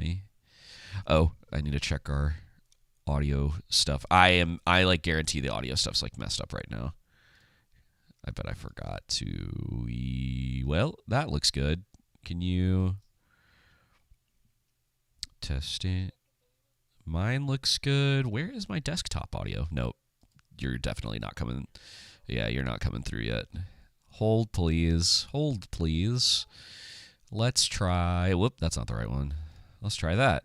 me. Oh, I need to check our audio stuff. I like guarantee the audio stuff's like messed up right now. I bet I forgot to. Well, that looks good. Can you test it? Mine looks good. Where is my desktop audio? Nope. You're definitely not coming. Yeah, you're not coming through yet. Hold, please. Hold, please. Let's try. Whoop, that's not the right one. Let's try that.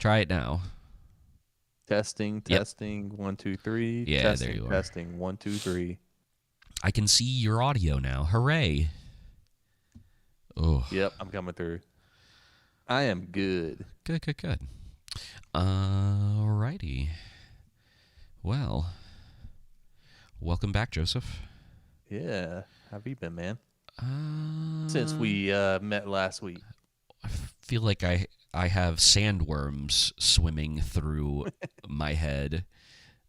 Try it now. Testing. Yep. 1, 2, 3. Yeah, testing, there you are. Testing. 1, 2, 3. I can see your audio now. Hooray. Oh. Yep, I'm coming through. I am good. Good. Alrighty. Well, welcome back, Joseph. Yeah. How have you been, man? Since we met last week. I feel like I have sandworms swimming through my head.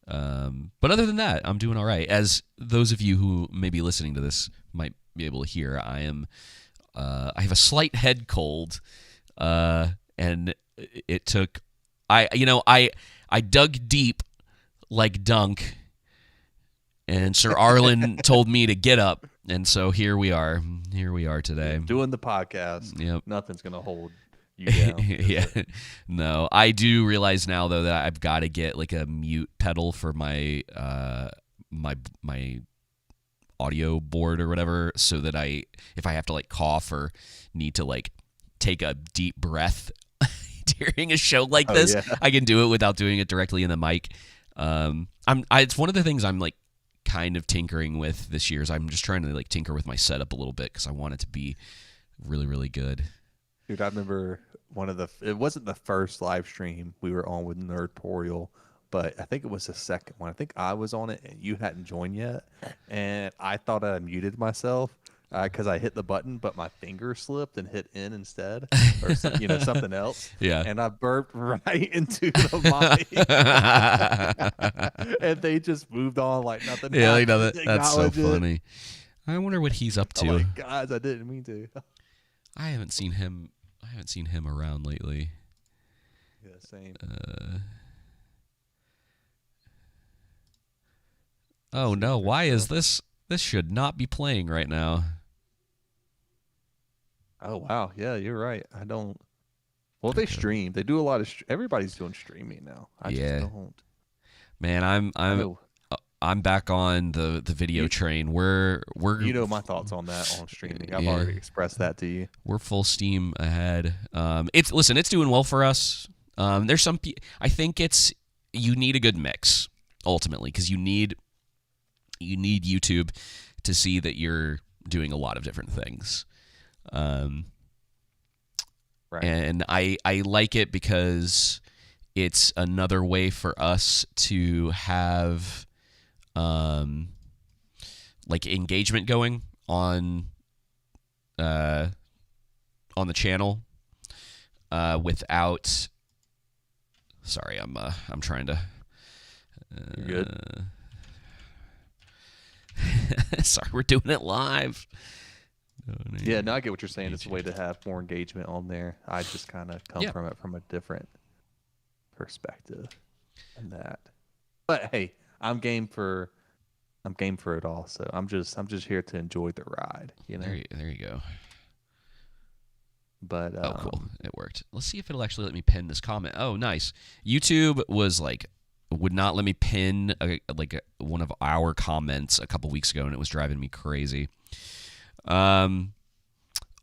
But other than that, I'm doing all right. As those of you who may be listening to this might be able to hear, I have a slight head cold, and it took. I dug deep like Dunk, and Sir Arlen told me to get up, and so here we are. Here we are today doing the podcast. Yep. Nothing's gonna hold you down. Yeah. No, I do realize now though that I've got to get like a mute pedal for my my audio board or whatever, so that if I have to like cough or need to like take a deep breath during a show like this, yeah. I can do it without doing it directly in the mic. It's one of the things I'm like kind of tinkering with this year. Is I'm just trying to like tinker with my setup a little bit because I want it to be really, really good. Dude, I remember it wasn't the first live stream we were on with Nerdtorial, but I think it was the second one. I think I was on it and you hadn't joined yet, and I thought I muted myself because I hit the button, but my finger slipped and hit in instead, or something else. Yeah. And I burped right into the mic, and they just moved on like nothing. Yeah, like nothing. That's so funny. I wonder what he's up to. Oh my guys, I didn't mean to. I haven't seen him around lately. Yeah, same. Oh no! Why is this? This should not be playing right now. Oh wow! Yeah, you're right. I don't. Well, they stream. They do a lot of. Everybody's doing streaming now. I just don't. Man, I'm back on the video train. We're you know my thoughts on that on streaming. I've already expressed that to you. We're full steam ahead. It's doing well for us. There's some. I think you need a good mix ultimately because you need YouTube to see that you're doing a lot of different things. Right. And I like it because it's another way for us to have like engagement going on the channel without. Sorry, I'm trying to. You're good. Sorry, we're doing it live. Yeah, no, I get what you're saying. It's a way to have more engagement on there. I just kind of come from it from a different perspective than that. But hey, I'm game for it all. So I'm just here to enjoy the ride. You know. There you go. But cool, it worked. Let's see if it'll actually let me pin this comment. Oh, nice. YouTube was like would not let me pin one of our comments a couple weeks ago, and it was driving me crazy. All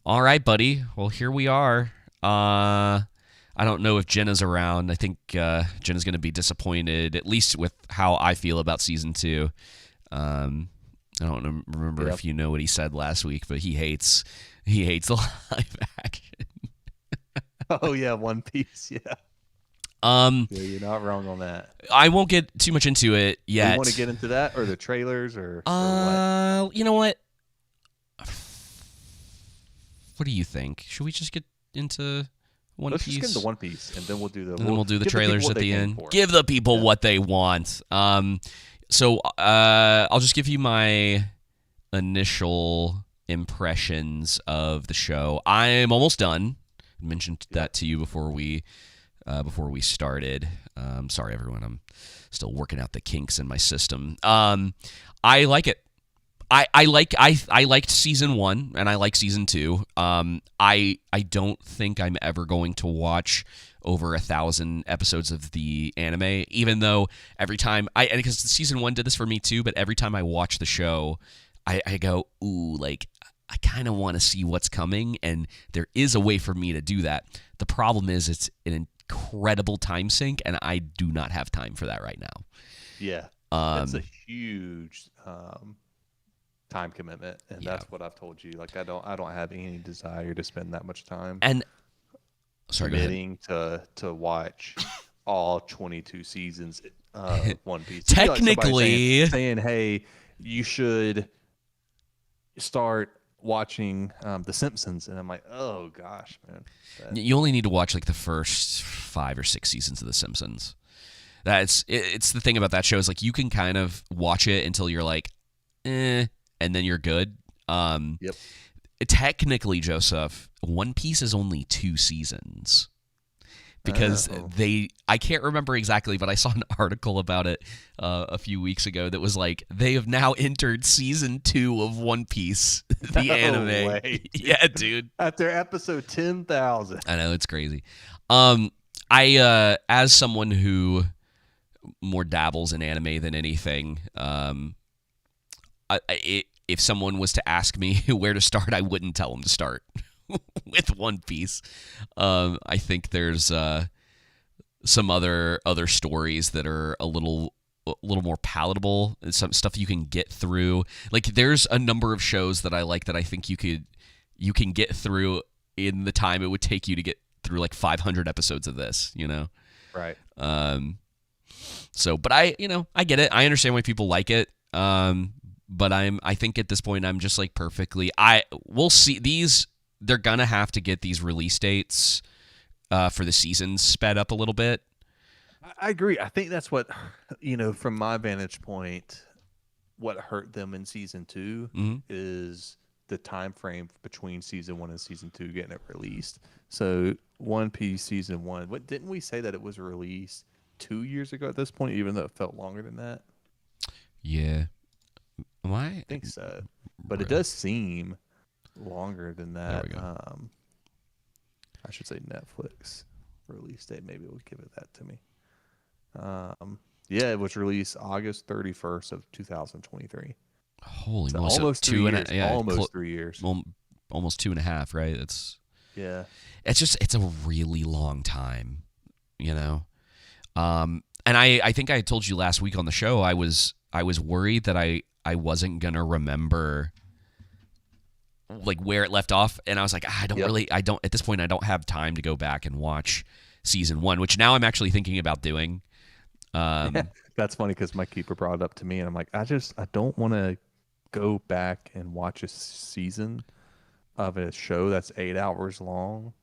right, buddy. Well, here we are. I don't know if Jenna's around. I think Jenna's going to be disappointed, at least with how I feel about season 2. I don't remember if you know what he said last week, but he hates live action. Oh yeah, One Piece. Yeah. Yeah, you're not wrong on that. I won't get too much into it yet. You want to get into that or the trailers or what? You know what? What do you think? Should we just get into One Piece? Let's just get into One Piece, and then we'll do the trailers at the end. Give the people what they want. So I'll just give you my initial impressions of the show. I'm almost done, mentioned that to you before we started. Sorry, everyone. I'm still working out the kinks in my system. I like it. I liked season 1 and I like season 2. I don't think I'm ever going to watch over 1,000 episodes of the anime, even though every time because season 1 did this for me too, but every time I watch the show, I go, ooh, like I kind of want to see what's coming, and there is a way for me to do that. The problem is it's an incredible time sink, and I do not have time for that right now. Yeah, it's a huge time commitment, and that's what I've told you. Like I don't have any desire to spend that much time and committing to watch all 22 seasons of One Piece. Technically, like saying, hey, you should start watching The Simpsons, and I'm like, oh gosh, man. You only need to watch like the first 5 or 6 seasons of The Simpsons. It's the thing about that show is like you can kind of watch it until you're like, and then you're good. Yep. Technically, Joseph, One Piece is only 2 seasons. Because I can't remember exactly, but I saw an article about it a few weeks ago that was like, they have now entered season 2 of One Piece, the anime. Way. Yeah, dude. After episode 10,000. I know, it's crazy. I as someone who more dabbles in anime than anything, if someone was to ask me where to start, I wouldn't tell them to start with One Piece. I think there's some other stories that are a little more palatable, some stuff you can get through. Like there's a number of shows that I like that I think you can get through in the time it would take you to get through like 500 episodes of this, you know? Right. So, but I get it. I understand why people like it. But I think at this point I'm just like we'll see these. They're gonna have to get these release dates for the seasons sped up a little bit. I agree. I think that's what, from my vantage point, what hurt them in season 2 is the time frame between season 1 and season 2 getting it released. So One Piece season 1, what didn't we say that it was released 2 years ago at this point, even though it felt longer than that? Yeah. I think so. But it does seem longer than that. There we go. I should say Netflix release date. Maybe it would give it that to me. Yeah, it was released August 31st of 2023. Holy so moly! Almost 2 years. Almost 3 years. Well, almost 2.5, right? It's a really long time, And I think I told you last week on the show I was worried that I wasn't gonna remember like where it left off, and I was like, I don't at this point I don't have time to go back and watch season 1, which now I'm actually thinking about doing. That's funny because my keeper brought it up to me, and I'm like, I don't want to go back and watch a season of a show that's 8 hours long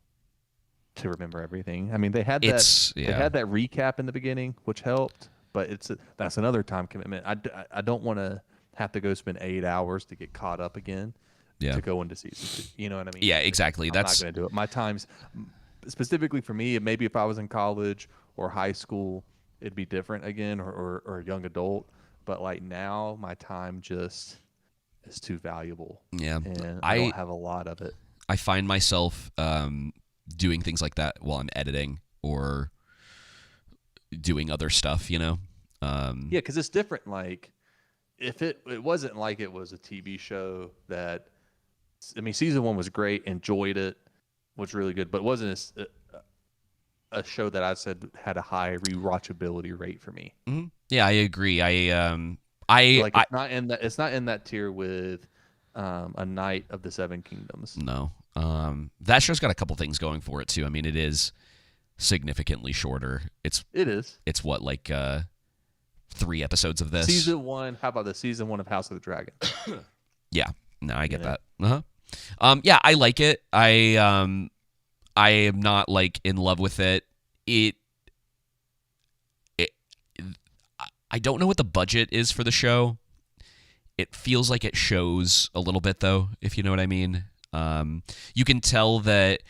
to remember everything. I mean, they had that recap in the beginning, which helped, but that's another time commitment. I don't want to have to go spend 8 hours to get caught up again. Yeah. To go into season 2, you know what I mean? Yeah, exactly. I'm not going to do it. My times, specifically for me, maybe if I was in college or high school, it'd be different again, or a young adult. But like now, my time just is too valuable. Yeah, and I don't have a lot of it. I find myself doing things like that while I'm editing or doing other stuff. Yeah, because it's different. Like if it wasn't like it was a TV show that. I mean, season 1 was great. Enjoyed it. Was really good, but it wasn't a show that I said had a high rewatchability rate for me. Mm-hmm. Yeah, I agree. It's not in that tier with A Knight of the Seven Kingdoms. No, that show's got a couple things going for it too. I mean, it is significantly shorter. It is. It's what, like 3 episodes of this season 1. How about the season 1 of House of the Dragon? Yeah. No, I get that. Yeah, I like it. I am not like in love with it. I don't know what the budget is for the show. It feels like it shows a little bit though, if you know what I mean. You can tell that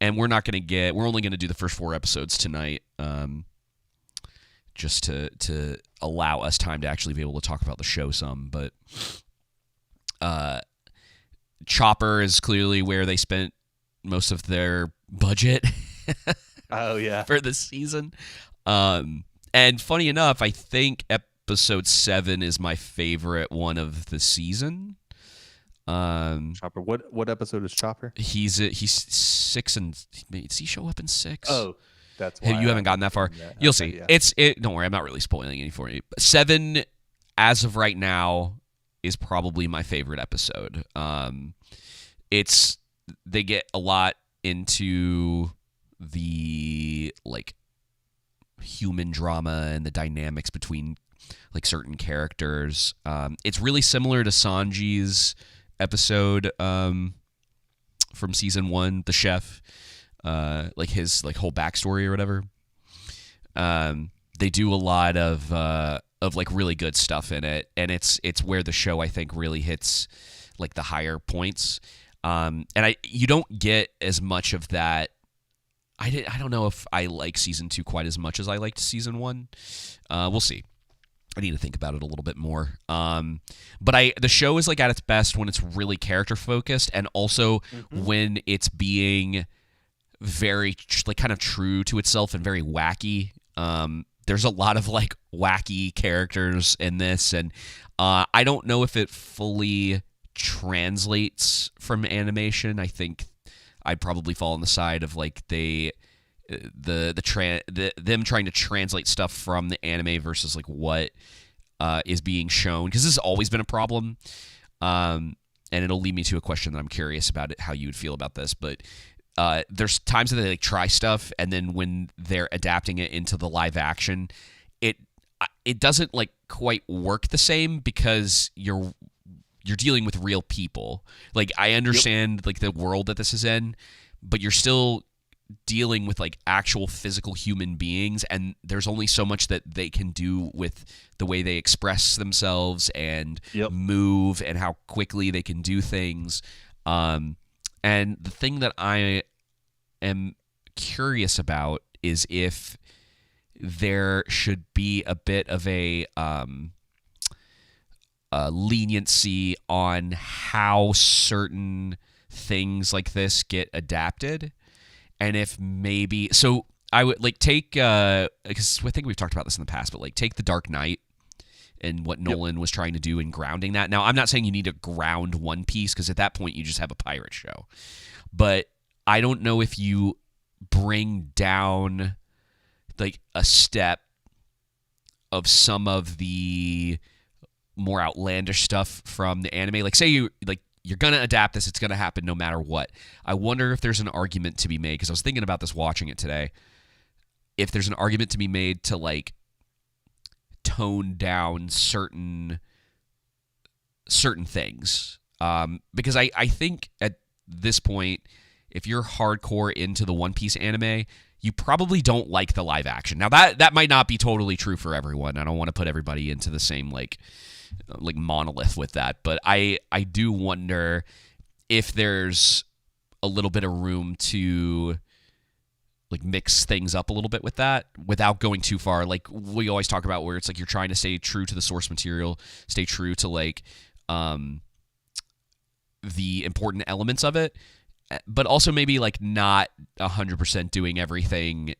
and we're only going to do the first 4 episodes tonight, just to allow us time to actually be able to talk about the show some. But Chopper is clearly where they spent most of their budget Oh yeah. for this season. And funny enough, I think episode 7 is my favorite one of the season. Chopper. What episode is Chopper? He's 6 and does he show up in 6? Oh, that's Hey, why you haven't gotten that far. that. You'll Okay, see. yeah. Don't worry, I'm not really spoiling any for you. 7, as of right now, is probably my favorite episode. They get a lot into the like human drama and the dynamics between like certain characters. It's really similar to Sanji's episode from season 1, the chef, like his like whole backstory or whatever. They do a lot of like really good stuff in it, and it's where the show I think really hits like the higher points. And you don't get as much of that. I don't know if I like season 2 quite as much as I liked season 1. We'll see. I need to think about it a little bit more. But the show is like at its best when it's really character focused, and also when it's being very like kind of true to itself and very wacky. There's a lot of like wacky characters in this, and I don't know if it fully translates from animation. I think I'd probably fall on the side of like them trying to translate stuff from the anime versus like what is being shown, because this has always been a problem. And it'll lead me to a question that I'm curious about it, how you would feel about this, but there's times that they like try stuff, and then when they're adapting it into the live action, it doesn't like quite work the same, because you're dealing with real people. Like I understand like the world that this is in, but you're still dealing with like actual physical human beings, and there's only so much that they can do with the way they express themselves and move and how quickly they can do things. And the thing that I am curious about is if there should be a bit of a leniency on how certain things like this get adapted. And if maybe, so I would like take, because I think we've talked about this in the past, but like take The Dark Knight and what Nolan was trying to do in grounding that. Now, I'm not saying you need to ground One Piece, because at that point you just have a pirate show. But I don't know if you bring down like a step of some of the more outlandish stuff from the anime. Like say you're going to adapt this, it's going to happen no matter what. I wonder if there's an argument to be made, because I was thinking about this watching it today, if there's an argument to be made to like tone down certain things. Because I think at this point, if you're hardcore into the One Piece anime, you probably don't like the live action. Now that might not be totally true for everyone. I don't want to put everybody into the same like monolith with that, but I do wonder if there's a little bit of room to like mix things up a little bit with that without going too far. Like we always talk about, where it's like you're trying to stay true to the source material, stay true to like the important elements of it, but also maybe like not 100% doing everything,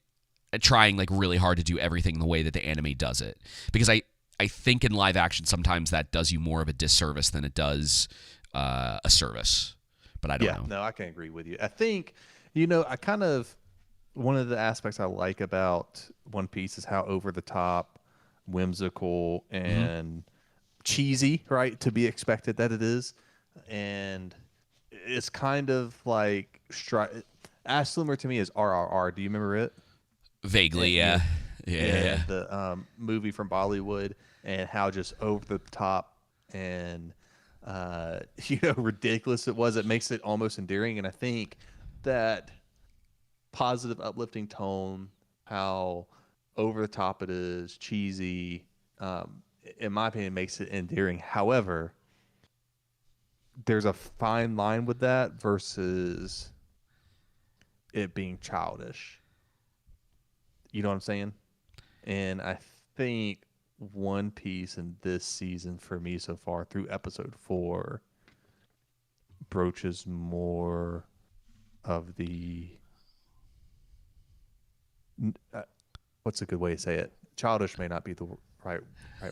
trying like really hard to do everything the way that the anime does it. Because I think in live action sometimes that does you more of a disservice than it does a service. But I don't know. No, I can agree with you. I think, I kind of, one of the aspects I like about One Piece is how over the top, whimsical, and cheesy, right, to be expected that it is. And it's kind of like as similar to me as RRR. Do you remember it? Vaguely, yeah. The movie from Bollywood, and how just over the top and ridiculous it was. It makes it almost endearing. And I think that positive, uplifting tone, how over the top it is, cheesy, in my opinion, makes it endearing. However, there's a fine line with that versus it being childish. You know what I'm saying? And I think One Piece in this season for me so far through episode 4 broaches more of the what's a good way to say it? Childish may not be the right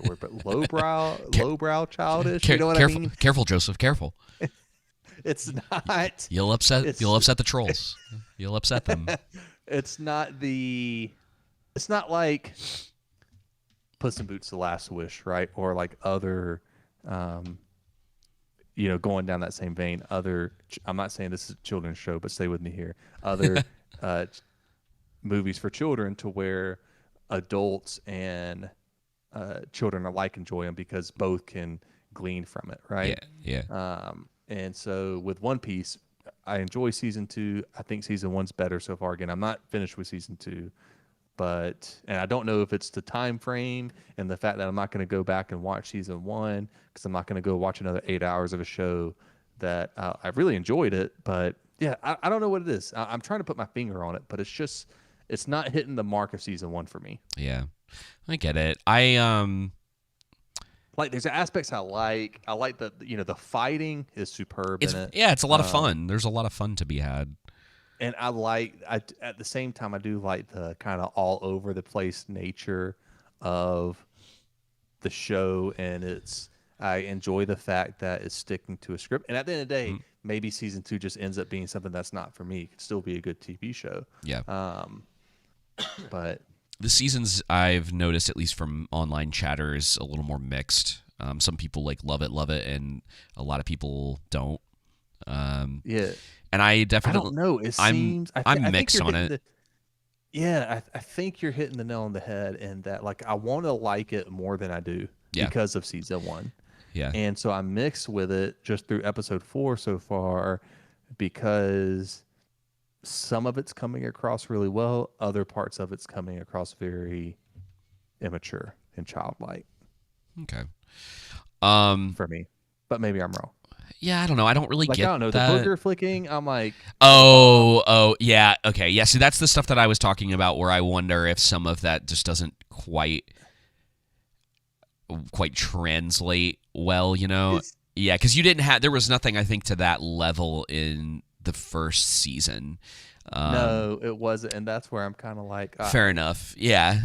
word, but lowbrow childish. You know what careful, I mean? Careful, Joseph. Careful. It's not. You'll upset. It's, You'll upset the trolls. You'll upset them. It's not the. It's not like Puss in Boots: The Last Wish, right? Or like other, going down that same vein. I'm not saying this is a children's show, but stay with me here. Other movies for children to where adults and children alike enjoy them because both can glean from it, right? Yeah. And so with One Piece, I enjoy season 2. I think season 1's better so far. Again, I'm not finished with season 2, and I don't know if it's the time frame and the fact that I'm not going to go back and watch season 1 because I'm not going to go watch another 8 hours of a show that I really enjoyed it. But yeah, I don't know what it is. I'm trying to put my finger on it, but it's not hitting the mark of season 1 for me. Yeah, I get it. Like there's aspects I like. I like the fighting is superb in it. Yeah, it's a lot of fun. There's a lot of fun to be had. And at the same time, I do like the kind of all over the place nature of the show. And I enjoy the fact that it's sticking to a script. And at the end of the day, maybe season 2 just ends up being something that's not for me. It could still be a good TV show. Yeah. But the seasons I've noticed, at least from online chatter, is a little more mixed. Some people love it, and a lot of people don't. Yeah. And I definitely don't know. I'm mixed on it. I think you're hitting the nail on the head in that I want to like it more than I do because of season 1. Yeah. And so I'm mixed with it just through episode 4 so far because some of it's coming across really well, other parts of it's coming across very immature and childlike. Okay. For me. But maybe I'm wrong. Yeah, I don't know. I don't really get I don't know. that. The booger flicking, I'm like... Oh, yeah. Okay, yeah. So that's the stuff that I was talking about where I wonder if some of that just doesn't quite translate well, Yeah, because there was nothing, I think, to that level in the first season. No, it wasn't. And that's where I'm kind of like... fair enough. Yeah.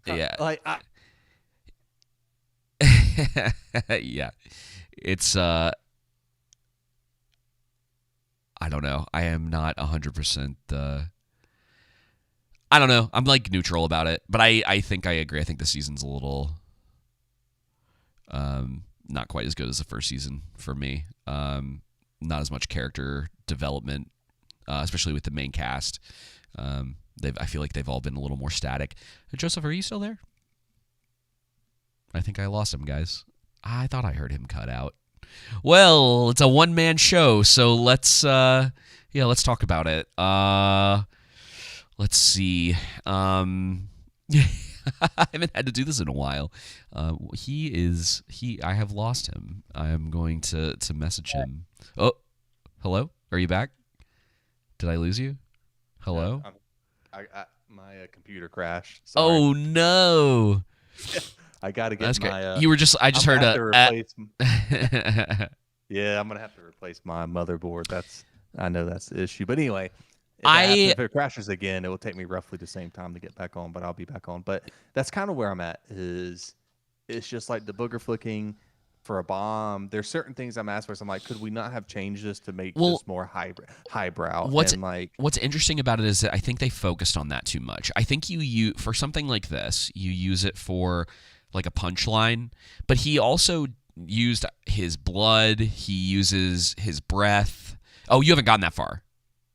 Yeah. It's I don't know. I am not 100%. I don't know. I'm neutral about it, but I think I agree. I think the season's a little not quite as good as the first season for me. Not as much character development, especially with the main cast. I feel like they've all been a little more static. Joseph, are you still there? I think I lost him, guys. I thought I heard him cut out. Well, it's a one-man show, so let's talk about it. Let's see. I haven't had to do this in a while. I have lost him. I am going to message him. Oh, hello? Are you back? Did I lose you? Hello? My computer crashed. Sorry. Oh no. I got to get my... I just heard Yeah, I'm going to have to replace my motherboard. I know that's the issue. But anyway, if it crashes again, it will take me roughly the same time to get back on, but I'll be back on. But that's kind of where I'm at it's just like the booger flicking for a bomb. There's certain things I'm asked for. So I'm like, could we not have changed this to make this more highbrow? What's interesting about it is that I think they focused on that too much. I think you for something like this, you use it for a punchline, but he also used his blood. He uses his breath. Oh, you haven't gotten that far,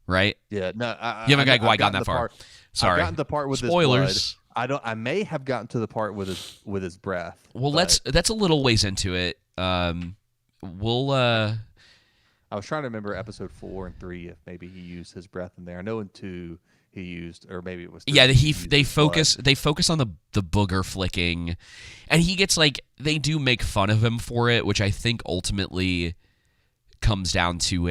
right? Yeah, no, you haven't gotten that far. Sorry, I've gotten the part with spoilers. His blood. I may have gotten to the part with his breath. Well, that's a little ways into it. I was trying to remember episode 4 and 3 if maybe he used his breath in there. I know in 2 he used, or maybe it was 3, they focus on the booger flicking, and he gets they do make fun of him for it, which I think ultimately comes down to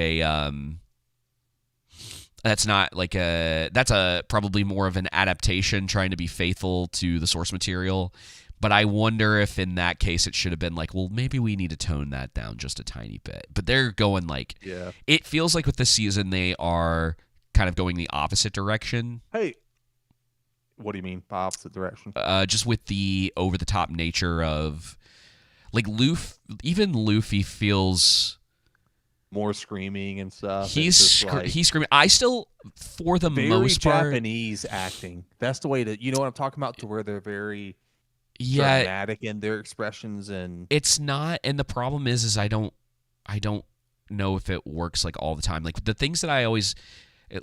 That's not like that's a probably more of an adaptation trying to be faithful to the source material. But I wonder if in that case it should have been like, well, maybe we need to tone that down just a tiny bit. But they're going like, Yeah. it feels like with this season they are kind of going the opposite direction. Hey, what do you mean by opposite direction? Just with the over the top nature of like even Luffy feels More screaming and stuff. he's It's just like he's screaming. I still, for the very most part, Japanese acting. That's the way to, you know what I'm talking about, to where they're very yeah, dramatic in their expressions. And it's not. And the problem is I don't know if it works like all the time. Like the things that I always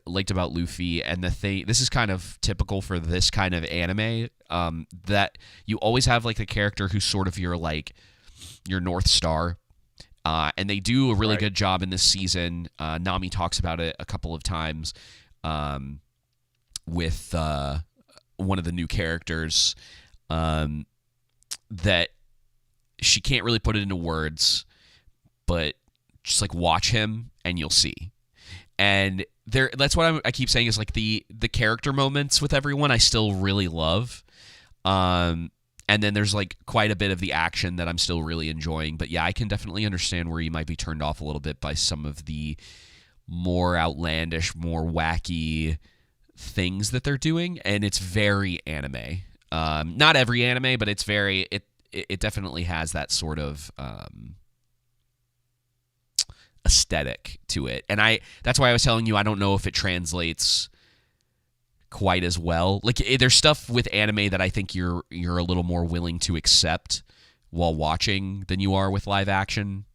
liked about Luffy, and the thing, this is kind of typical for this kind of anime, that you always have like the character who's sort of your North Star. And they do a really Right. good job in this season. Nami talks about it a couple of times with one of the new characters, that she can't really put it into words, but just like watch him and you'll see. And that's what I keep saying is like the character moments with everyone I still really love. And then there's like quite a bit of the action that I'm still really enjoying. But yeah, I can definitely understand where you might be turned off a little bit by some of the more outlandish, more wacky things that they're doing. And it's very anime. Not every anime, but it's very, it definitely has that sort of aesthetic to it. And that's why I was telling you, I don't know if it translates quite as well. Like there's stuff with anime that I think you're a little more willing to accept while watching than you are with live action.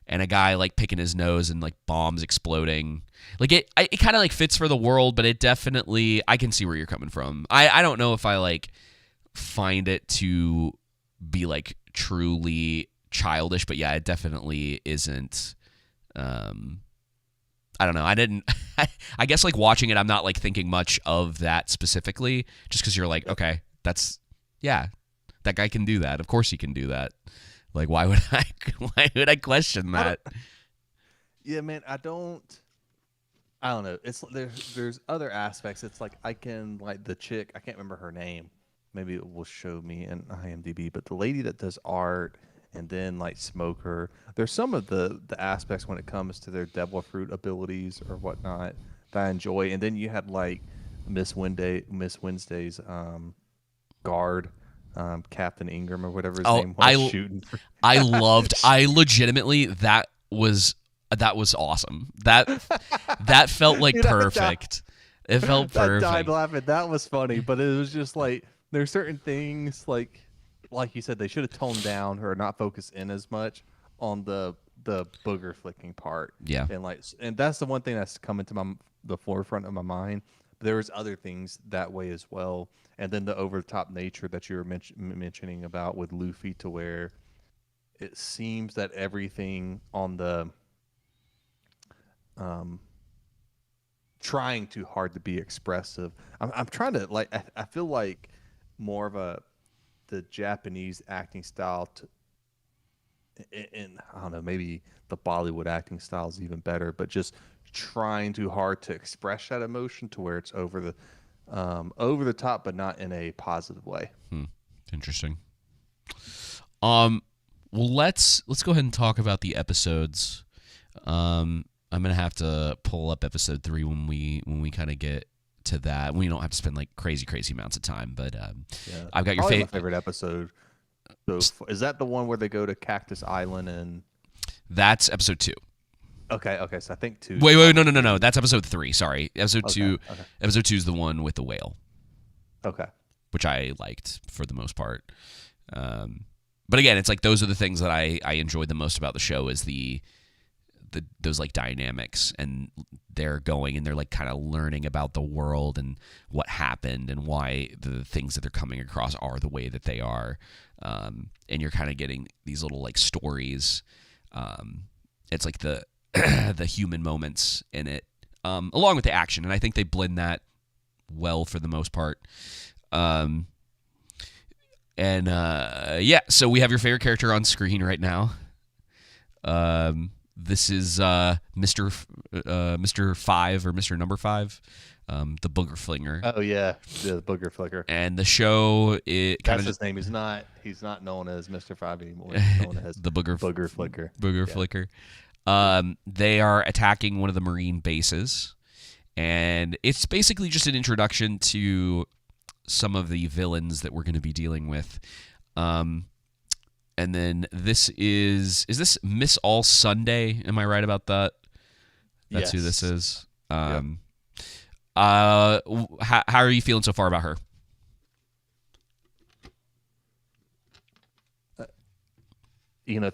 And a guy like picking his nose and like bombs exploding, like it kind of like fits for the world, but it definitely, I can see where you're coming from. I don't know if I like find it to be like truly childish, but yeah, it definitely isn't. I don't know. I guess like watching it, I'm not like thinking much of that specifically, just because you're like, okay, that guy can do that. Of course he can do that. Like, why would I question that? yeah, man, I don't know. It's there's other aspects. It's like I can, like the chick, I can't remember her name. Maybe it will show me in IMDb, but the lady that does art, and then like Smoker. There's some of the aspects when it comes to their devil fruit abilities or whatnot that I enjoy. And then you had like Miss Wednesday's guard, Captain Ingram or whatever his name was, shooting. I legitimately, that was awesome. That felt like perfect. It felt perfect. I died laughing. That was funny, but it was just like there's certain things like you said, they should have toned down or not focused in as much on the booger flicking part. Yeah. And that's the one thing that's come into the forefront of my mind. But there was other things that way as well. And then the over the top nature that you were mentioning about with Luffy, to where it seems that everything on the trying too hard to be expressive. I'm trying to like I feel like more of the Japanese acting style and I don't know, maybe the Bollywood acting style is even better, but just trying too hard to express that emotion to where it's over the top, but not in a positive way. Interesting. Well, let's go ahead and talk about the episodes. I'm gonna have to pull up episode 3 when we kind of get to that. We don't have to spend like crazy amounts of time, but I've got your my favorite episode. So is that the one where they go to Cactus Island? And that's episode 2. Okay, so I think 2. Wait, no. That's episode 3. Sorry, episode 2. Okay. Episode 2 is the one with the whale. Okay. Which I liked for the most part. But again, it's like those are the things that I enjoyed the most about the show, is those like dynamics, and they're going and they're like kind of learning about the world and what happened and why the things that they're coming across are the way that they are. And you're kind of getting these little like stories. It's like the the human moments in it, along with the action, and I think they blend that well for the most part. Yeah, so we have your favorite character on screen right now. This is Mr. Five or Mr. Number Five, the Booger Flinger. Oh yeah, the Booger Flicker. And the show, it kind That's of his name. He's not known as Mr. Five anymore. He's known as the Booger Flicker. Booger Flicker. They are attacking one of the Marine bases, and it's basically just an introduction to some of the villains that we're going to be dealing with. And then this is this Miss All Sunday? Am I right about that? That's who this is. Yep. How are you feeling so far about her?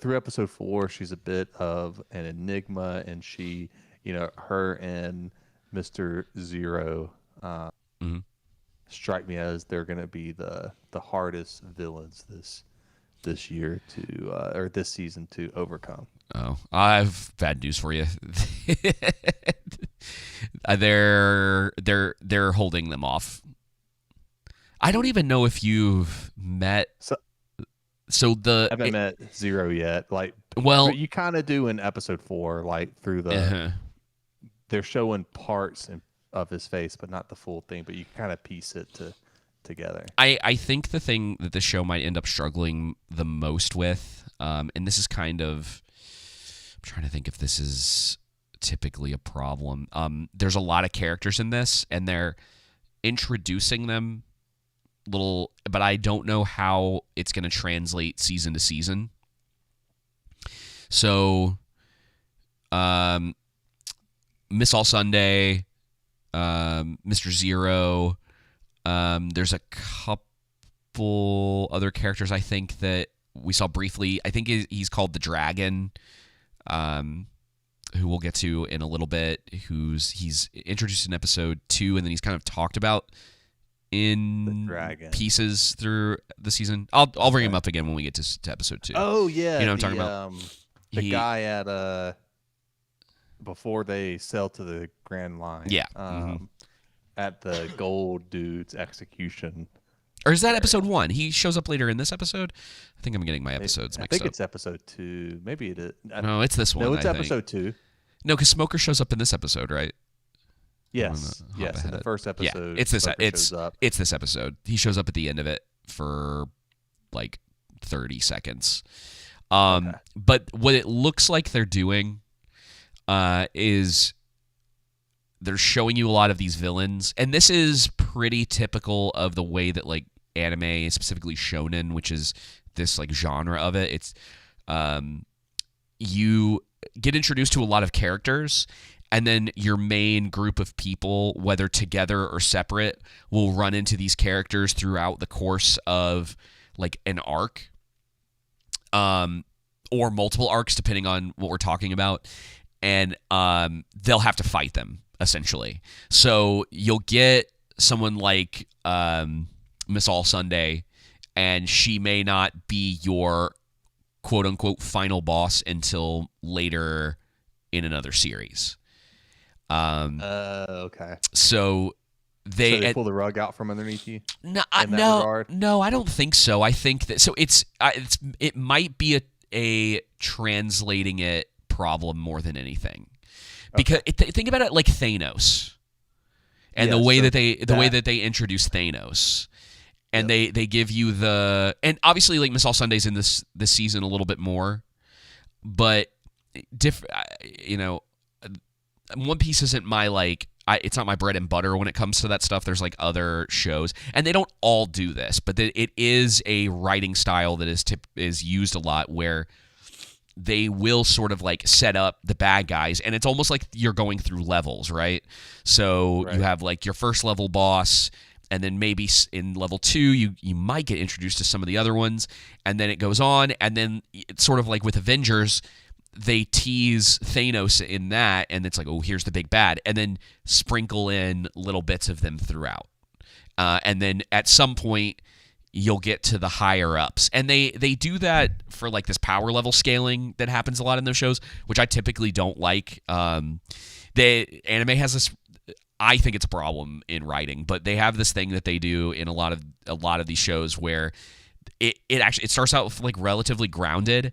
Through episode 4, she's a bit of an enigma, and she, her and Mr. Zero strike me as they're going to be the hardest villains this year or this season to overcome. Oh, I have bad news for you. They're holding them off. I don't even know if you've met. I haven't met Zero yet. You kind of do in episode 4, through the. They're showing parts of his face, but not the full thing. But you kind of piece it together. I think the thing that this show might end up struggling the most with, and this is kind of, I'm trying to think if this is typically a problem. There's a lot of characters in this, and they're introducing them but I don't know how it's going to translate season to season. So, Miss All Sunday, Mr. Zero. There's a couple other characters I think that we saw briefly. I think he's called the Dragon, who we'll get to in a little bit. He's introduced in episode 2, and then he's kind of talked about in pieces through the season. I'll bring him up again when we get to episode 2. Oh yeah, you know what I'm talking about. The guy at before they sail to the Grand Line. Yeah. At the gold dude's execution. Or is that episode 1? He shows up later in this episode? I think I'm getting my episodes mixed up. I think it's episode 2. Maybe it is. No, it's this one. No, it's episode 2. No, because Smoker shows up in this episode, right? Yes. Yes. In the first episode. Yeah, it's this. Shows up. It's this episode. He shows up at the end of it for 30 seconds. But what it looks like they're doing is they're showing you a lot of these villains, and this is pretty typical of the way that anime, specifically shonen, which is this genre of it. It's you get introduced to a lot of characters, and then your main group of people, whether together or separate, will run into these characters throughout the course of an arc, or multiple arcs, depending on what we're talking about, and they'll have to fight them, essentially. So you'll get someone like Miss All Sunday, and she may not be your quote-unquote final boss until later in another series. Okay. So they pull the rug out from underneath you? No, I don't think so. I think that it might be a translating it problem more than anything. Because think about it like Thanos, and the way that they introduce Thanos, and they give you and obviously Miss All Sunday's in this season a little bit more, but One Piece isn't my it's not my bread and butter when it comes to that stuff. There's other shows, and they don't all do this, but it is a writing style that is used a lot, where they will sort of set up the bad guys, and it's almost like you're going through levels, right? So you have your first level boss, and then maybe in level 2 you might get introduced to some of the other ones, and then it goes on, and then it's sort of like with Avengers, they tease Thanos in that, and it's here's the big bad, and then sprinkle in little bits of them throughout, and then at some point you'll get to the higher ups, and they do that for this power level scaling that happens a lot in those shows, which I typically don't like. The anime has this. I think it's a problem in writing, but they have this thing that they do in a lot of these shows where it starts out relatively grounded,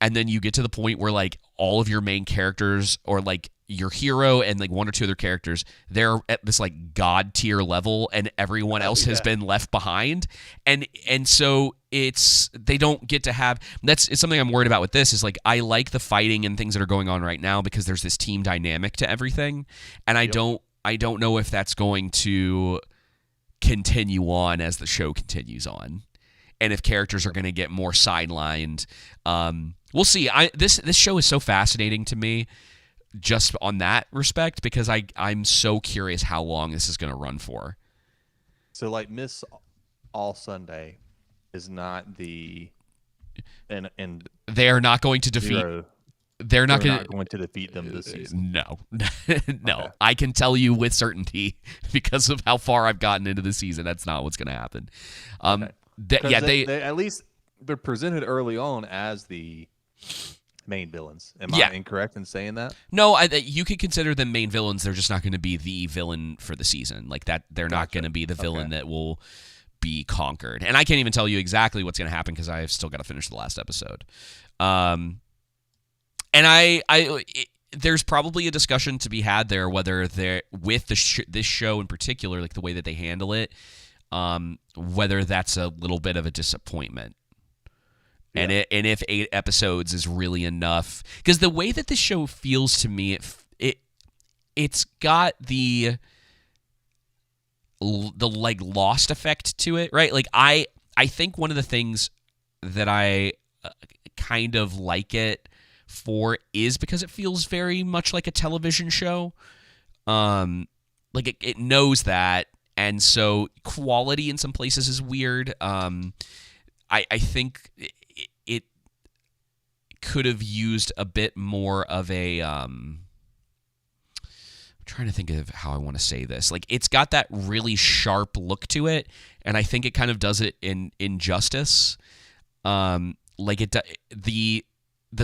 and then you get to the point where like all of your main characters or like your hero and like one or two other characters, they're at this like god tier level and everyone else has been left behind. And so they don't get to have, it's something I'm worried about with this is like I like the fighting and things that are going on right now because there's this team dynamic to everything. And I don't know if that's going to continue on as the show continues on. And if characters are going to get more sidelined. We'll see. This show is so fascinating to me just on that respect because I'm so curious how long this is going to run for. So like Miss All Sunday is not the and they are not going to defeat Zero. They're not going to defeat them this season. No. No. Okay. I can tell you with certainty because of how far I've gotten into the season that's not what's going to happen. They at least they're presented early on as the main villains. Am I incorrect in saying that? No, you could consider them main villains. They're just not going to be the villain for the season. Like that, they're not going to be the villain that will be conquered. And I can't even tell you exactly what's going to happen because I've still got to finish the last episode. And there's probably a discussion to be had there whether they're with this show in particular, like the way that they handle it, whether that's a little bit of a disappointment. And if 8 episodes is really enough, because the way that this show feels to me, it's got the like Lost effect to it, right? Like I think one of the things that I kind of like it for is because it feels very much like a television show. Like it knows that, and so quality in some places is weird. I think it could have used a bit more of a I'm trying to think of how I want to say this. Like it's got that really sharp look to it, and I think it kind of does it in justice. Like the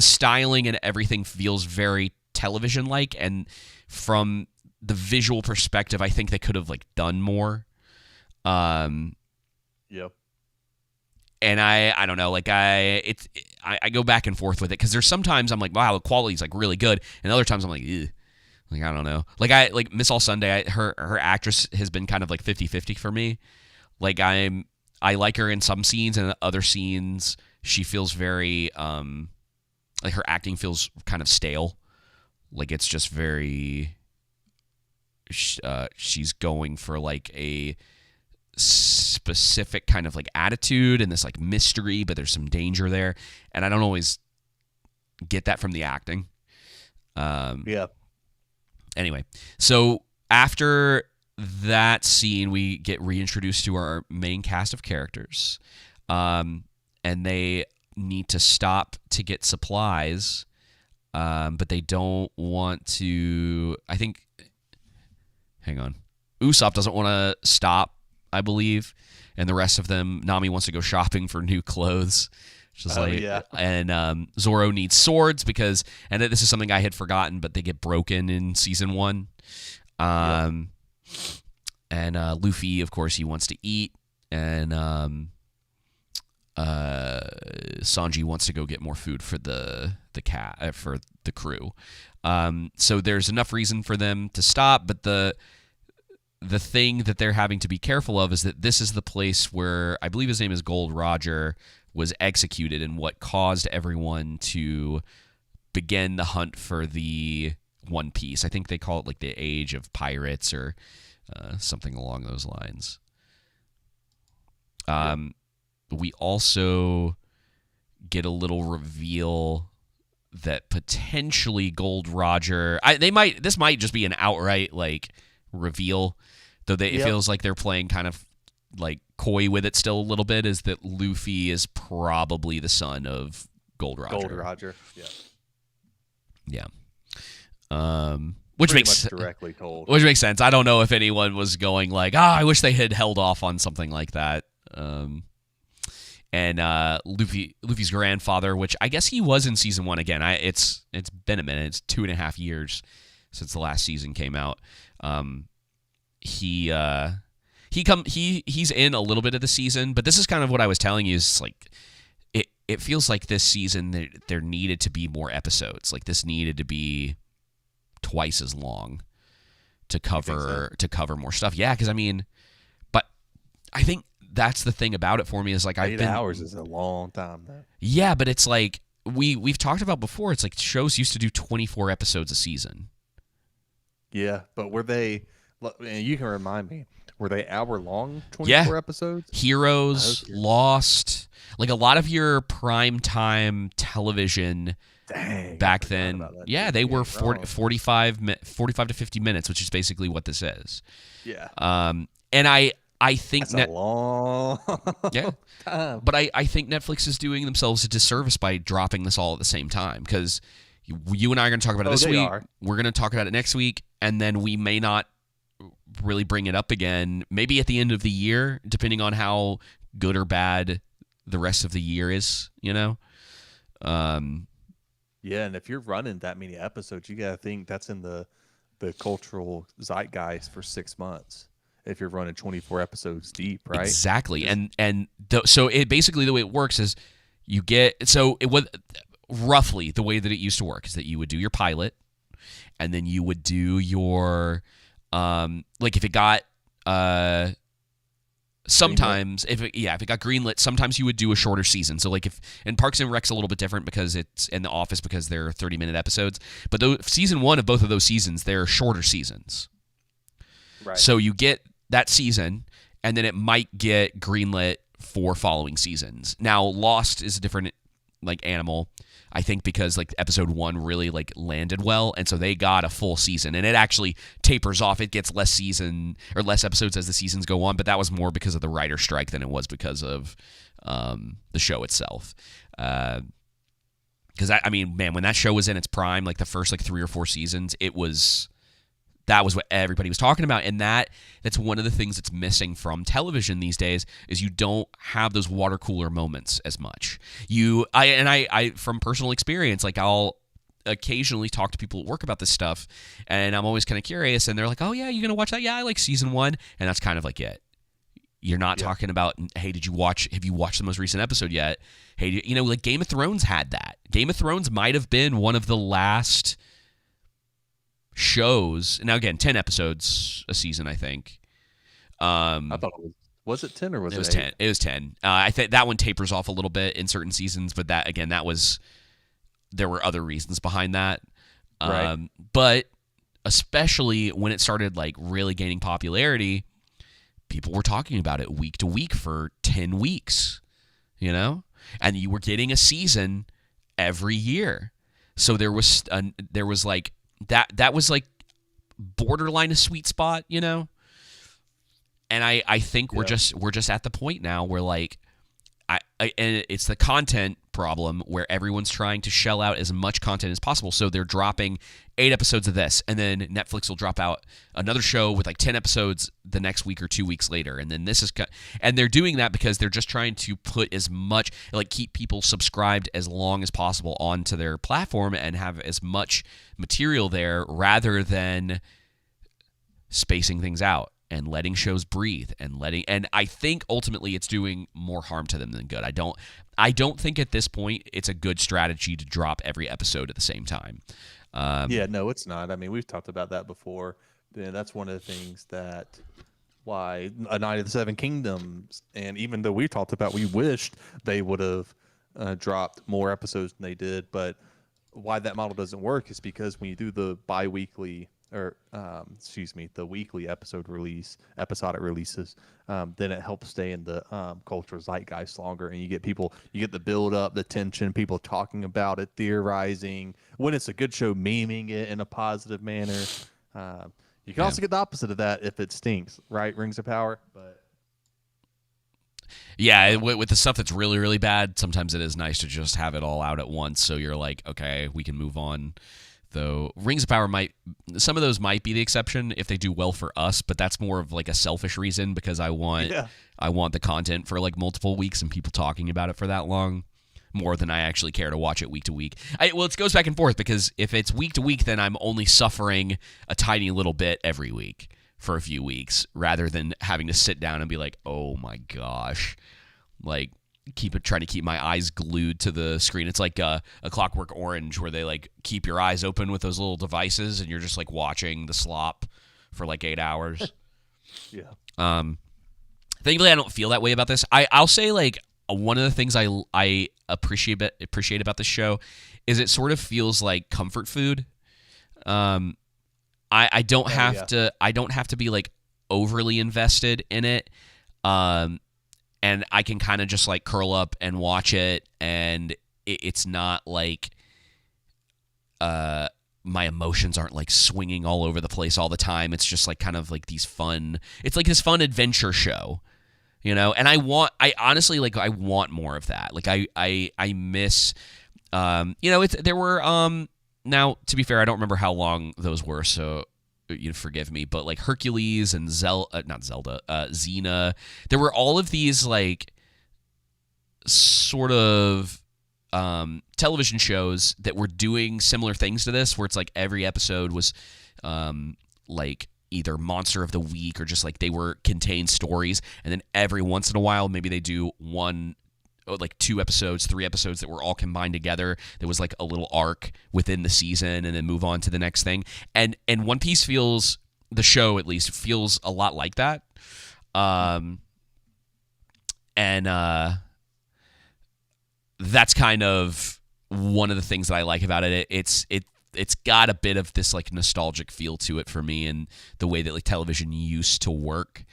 styling and everything feels very television like, and from the visual perspective, I think they could have like done more. Yep. And I don't know, like I go back and forth with it because there's sometimes I'm like, wow, the quality's like really good, and other times I'm like, ew. Like I don't know, like Miss All Sunday, her actress has been kind of like 50-50 for me. Like I like her in some scenes, and in other scenes she feels very like her acting feels kind of stale. Like it's just very she's going for like a specific kind of like attitude and this like mystery, but there's some danger there, and I don't always get that from the acting. Anyway, so after that scene, we get reintroduced to our main cast of characters, and they need to stop to get supplies, but they don't want to. I think. Hang on, Usopp doesn't want to stop, I believe, and the rest of them, Nami wants to go shopping for new clothes. And Zoro needs swords because, and this is something I had forgotten, but they get broken in season 1. And Luffy, of course, he wants to eat, and Sanji wants to go get more food for the crew. So there's enough reason for them to stop, but the thing that they're having to be careful of is that this is the place where I believe his name is Gold Roger was executed, and what caused everyone to begin the hunt for the One Piece. I think they call it like the Age of Pirates or something along those lines. We also get a little reveal that potentially Gold Roger. This might just be an outright like reveal, though it feels like they're playing kind of like coy with it still a little bit. Is that Luffy is probably the son of Gold Roger? Yeah. Which makes directly told. Which makes sense. I don't know if anyone was going like, I wish they had held off on something like that. And Luffy's grandfather, which I guess he was in season 1 again. It's been a minute. It's 2.5 years since the last season came out. He's in a little bit of the season, but this is kind of what I was telling you is like it feels like this season there needed to be more episodes. Like this needed to be twice as long to cover more stuff. Yeah, because I mean, but I think that's the thing about it for me is like 8 hours is a long time though. Yeah, but it's like we've talked about before. It's like shows used to do 24 episodes a season. Yeah, but were they? And you can remind me. Were they hour-long 24 episodes? Heroes, Okay. Lost, like a lot of your primetime television back then. Yeah, they were 45 to 50 minutes, which is basically what this is. Yeah. And I think That's a long yeah, time. but I think Netflix is doing themselves a disservice by dropping this all at the same time because you and I are going to talk about it this week. We're going to talk about it next week, and then we may not really bring it up again, maybe at the end of the year, depending on how good or bad the rest of the year is, you know? Yeah, and if you're running that many episodes, you got to think that's in the cultural zeitgeist for 6 months. If you're running 24 episodes deep, right? Exactly. So it basically the way it works is you get, so it was roughly the way that it used to work is that you would do your pilot and then you would do your, like if it got, sometimes if it got greenlit, sometimes you would do a shorter season. So like if, and Parks and Rec's a little bit different because it's in The Office because they're 30-minute episodes, but season one of both of those seasons, they're shorter seasons. Right. So you get that season, and then it might get greenlit for following seasons. Now, Lost is a different like animal, I think, because like episode 1 really like landed well, and so they got a full season, and it actually tapers off. It gets less episodes as the seasons go on, but that was more because of the writer strike than it was because of the show itself. Because I mean, man, when that show was in its prime, like the first like 3 or 4 seasons, that was what everybody was talking about, and that's one of the things that's missing from television these days is you don't have those water cooler moments as much. I from personal experience, like I'll occasionally talk to people at work about this stuff, and I'm always kind of curious, and they're like, "Oh yeah, you gonna watch that? Yeah, I like season 1," and that's kind of like it. You're not talking about, hey, have you watched the most recent episode yet? Hey, like Game of Thrones had that. Game of Thrones might have been one of the last shows. Now again, 10 episodes a season, I think. I thought it was it 10 or was it 8? 10? It was 10. I think that one tapers off a little bit in certain seasons, but there were other reasons behind that. Right. But especially when it started like really gaining popularity, people were talking about it week to week for 10 weeks, and you were getting a season every year. So there was like that was like borderline a sweet spot, and I think we're just at the point now where like and it's the content problem where everyone's trying to shell out as much content as possible. So they're dropping 8 episodes of this, and then Netflix will drop out another show with like 10 episodes the next week or 2 weeks later. And then and they're doing that because they're just trying to put as much, like keep people subscribed as long as possible onto their platform and have as much material there rather than spacing things out and letting shows breathe and I think ultimately it's doing more harm to them than good. I don't think at this point it's a good strategy to drop every episode at the same time. No, it's not. I mean, we've talked about that before. That's one of the things that why A Night of the Seven Kingdoms, and even though we talked about we wished they would have dropped more episodes than they did, but why that model doesn't work is because when you do the bi-weekly the weekly episodic releases, then it helps stay in the cultural zeitgeist longer, and you get the build up, the tension, people talking about it, theorizing. When it's a good show, memeing it in a positive manner. You can also get the opposite of that if it stinks, right? Rings of Power, but yeah, with the stuff that's really, really bad, sometimes it is nice to just have it all out at once, so you're like, okay, we can move on. Though Rings of Power some of those might be the exception if they do well for us, but that's more of like a selfish reason because I want the content for like multiple weeks and people talking about it for that long more than I actually care to watch it week to week. It goes back and forth because if it's week to week, then I'm only suffering a tiny little bit every week for a few weeks rather than having to sit down and be like, oh my gosh, like. trying to keep my eyes glued to the screen. It's like a Clockwork Orange, where they like keep your eyes open with those little devices, and you're just like watching the slop for like 8 hours. Yeah. Thankfully, I don't feel that way about this. I'll say like one of the things I appreciate about this show is it sort of feels like comfort food. I don't have to be like overly invested in it. And I can kind of just like curl up and watch it, and it's not like my emotions aren't like swinging all over the place all the time. It's just like kind of like it's like this fun adventure show, and I honestly like I want more of that. Like I miss there were now, to be fair, I don't remember how long those were, so you forgive me, but like Hercules and Xena, there were all of these like sort of television shows that were doing similar things to this, where it's like every episode was like either monster of the week or just like they were contained stories, and then every once in a while maybe they do one, like 2 episodes, 3 episodes that were all combined together. There was like a little arc within the season, and then move on to the next thing. And One Piece the show at least feels a lot like that. That's kind of one of the things that I like about it. It's got a bit of this like nostalgic feel to it for me, and the way that like television used to work.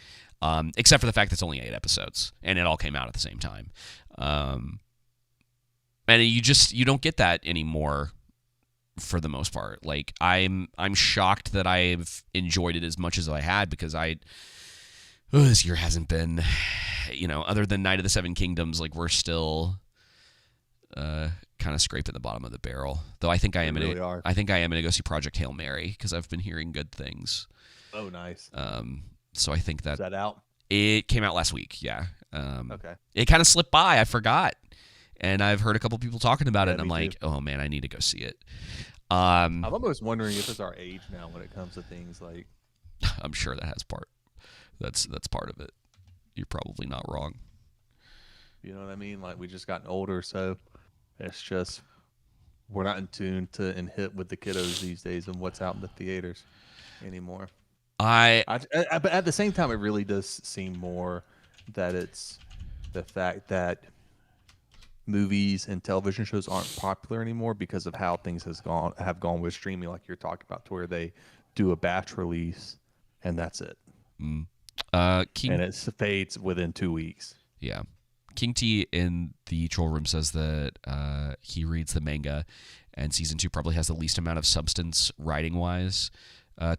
Except for the fact that it's only 8 episodes, and it all came out at the same time. And you don't get that anymore for the most part. Like I'm shocked that I've enjoyed it as much as I had, because this year hasn't been, other than Night of the Seven Kingdoms, like we're still kind of scraping the bottom of the barrel. Though I think I am gonna go see Project Hail Mary, because I've been hearing good things. Oh, nice. So I think Is that out? It came out last week. Yeah. Okay. It kind of slipped by. I forgot. And I've heard a couple people talking about it, and I'm like, too. oh man, I need to go see it. I'm almost wondering if it's our age now when it comes to things like. I'm sure that has part. That's part of it. You're probably not wrong. You know what I mean? Like we just gotten older, so it's just we're not in tune and hit with the kiddos these days and what's out in the theaters anymore. But at the same time, it really does seem more that it's the fact that movies and television shows aren't popular anymore because of how things have gone with streaming, like you're talking about, to where they do a batch release and that's it. And it fades within 2 weeks. Yeah. King T in the troll room says that he reads the manga, and season 2 probably has the least amount of substance writing wise.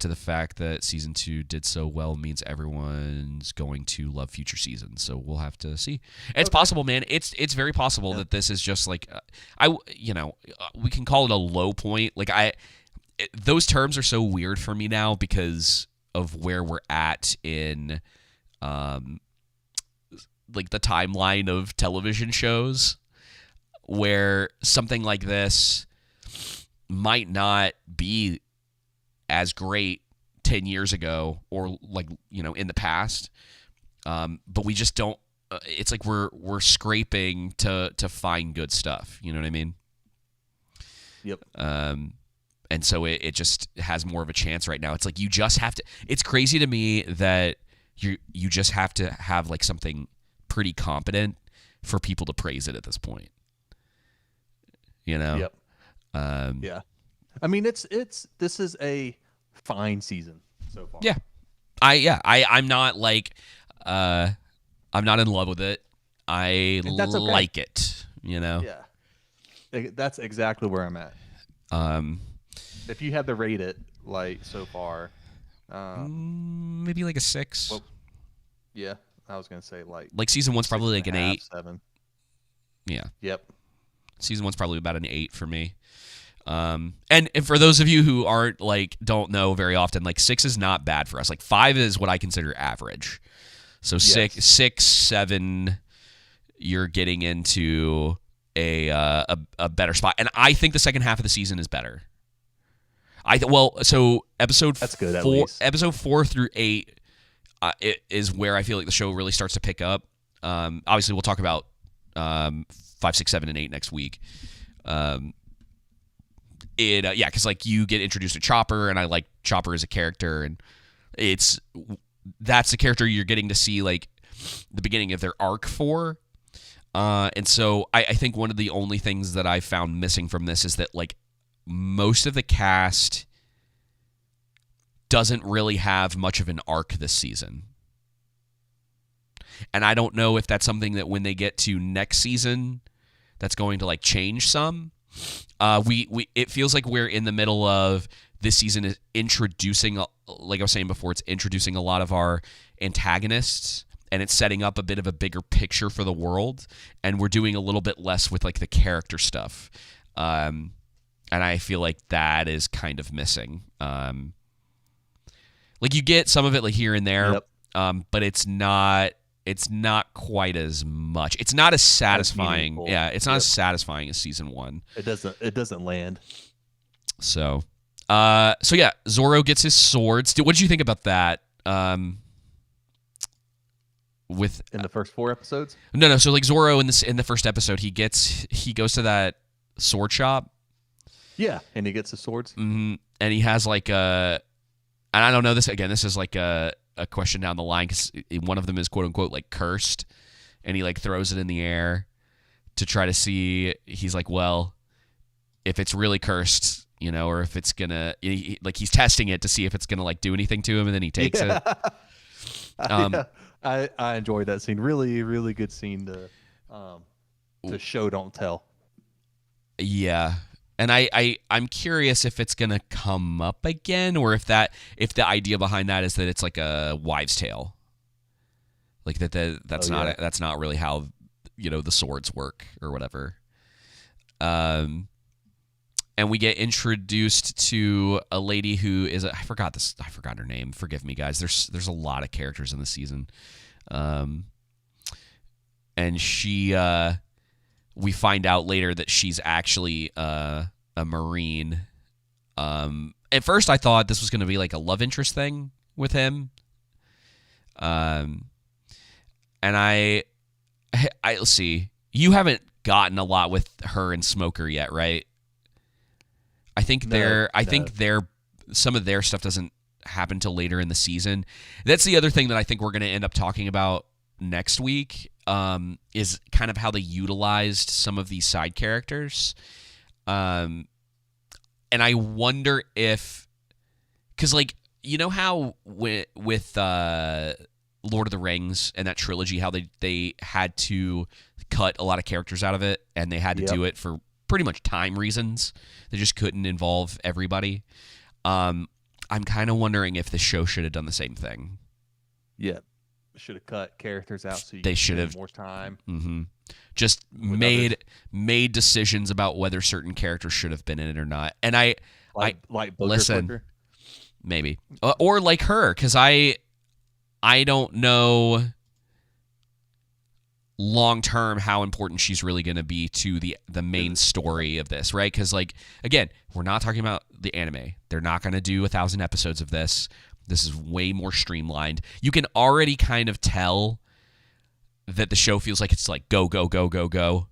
To the fact that season 2 did so well means everyone's going to love future seasons. So we'll have to see. It's possible, man. It's very possible that this is just like we can call it a low point. Like those terms are so weird for me now because of where we're at in like the timeline of television shows, where something like this might not be as great 10 years ago or like, in the past. But we just don't, it's like we're scraping to find good stuff. You know what I mean? Yep. And so it just has more of a chance right now. It's like you just have to, it's crazy to me that you just have to have like something pretty competent for people to praise it at this point. Yep. Yeah. I mean, this is a fine season so far. Yeah. I'm not like I'm not in love with it. I like it, Yeah. That's exactly where I'm at. If you had to rate it like so far, maybe like a 6. Well, yeah, I was gonna say like season 1's probably like an 8. 7. Yeah. Yep. Season 1's probably about an 8 for me. And for those of you who aren't don't know very often, 6 is not bad for us. 5 is what I consider average. So yes. 6, 7, you're getting into a better spot. And I think the second half of the season is better. So episode That's good, 4, at least. episode 4 through 8, it is where I feel like the show really starts to pick up. Obviously, we'll talk about 5, 6, 7, and 8 next week. Because like you get introduced to Chopper, and I like Chopper as a character, and that's the character you're getting to see like the beginning of their arc for. And so I think one of the only things that I found missing from this is that like most of the cast doesn't really have much of an arc this season. And I don't know if that's something that when they get to next season, that's going to like change some. It feels like we're in the middle of this season is introducing, like I was saying before, it's introducing a lot of our antagonists, and it's setting up a bit of a bigger picture for the world, and we're doing a little bit less with like the character stuff. And I feel like that is kind of missing. Like you get some of it like here and there, but it's not quite as much. It's not as satisfying. Yeah, it's not as satisfying as season 1. It doesn't land. So yeah, Zoro gets his swords. What did you think about that? With in the first 4 episodes? No. So like Zoro in the first episode, he goes to that sword shop. Yeah, and he gets the swords. Mm-hmm. And he has like and I don't know this again. This is like a question down the line because one of them is quote unquote like cursed, and he like throws it in the air to try to see. He's like, well, if it's really cursed, you know, or if it's gonna like he's testing it to see if it's gonna like do anything to him, and then he takes it. I enjoyed that scene. Really, really good scene to show don't tell. Yeah. And I'm curious if it's gonna come up again, or if the idea behind that is that it's like a wives' tale, like that's not really how the swords work or whatever. And we get introduced to a lady who is I forgot her name. Forgive me, guys. There's a lot of characters in the season, and she. We find out later that she's actually a Marine. At first, I thought this was going to be like a love interest thing with him. And let's see. You haven't gotten a lot with her and Smoker yet, right? I think some of their stuff doesn't happen till later in the season. That's the other thing that I think we're going to end up talking about next week. Is kind of how they utilized some of these side characters. And I wonder if, because like, how with Lord of the Rings and that trilogy, how they had to cut a lot of characters out of it, and they had to do it for pretty much time reasons. They just couldn't involve everybody. I'm kind of wondering if the show should have done the same thing. Yeah. Should have cut characters out so they should have more time. Mm-hmm. Just made decisions about whether certain characters should have been in it or not. And I listen, quicker. Maybe or like her, because I don't know long term how important she's really going to be to the main story of this, right? Because like again, we're not talking about the anime. They're not going to do 1,000 episodes of this. This is way more streamlined. You can already kind of tell that the show feels like it's like go, go, go, go, go,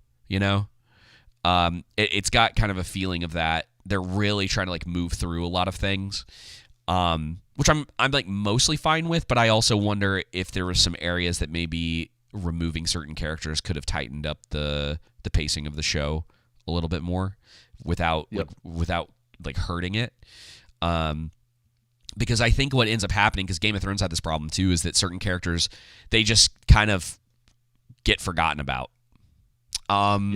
It's got kind of a feeling of that. They're really trying to like move through a lot of things, which I'm like mostly fine with, but I also wonder if there were some areas that maybe removing certain characters could have tightened up the pacing of the show a little bit more without hurting it. Because I think what ends up happening, because Game of Thrones had this problem too, is that certain characters, they just kind of get forgotten about. What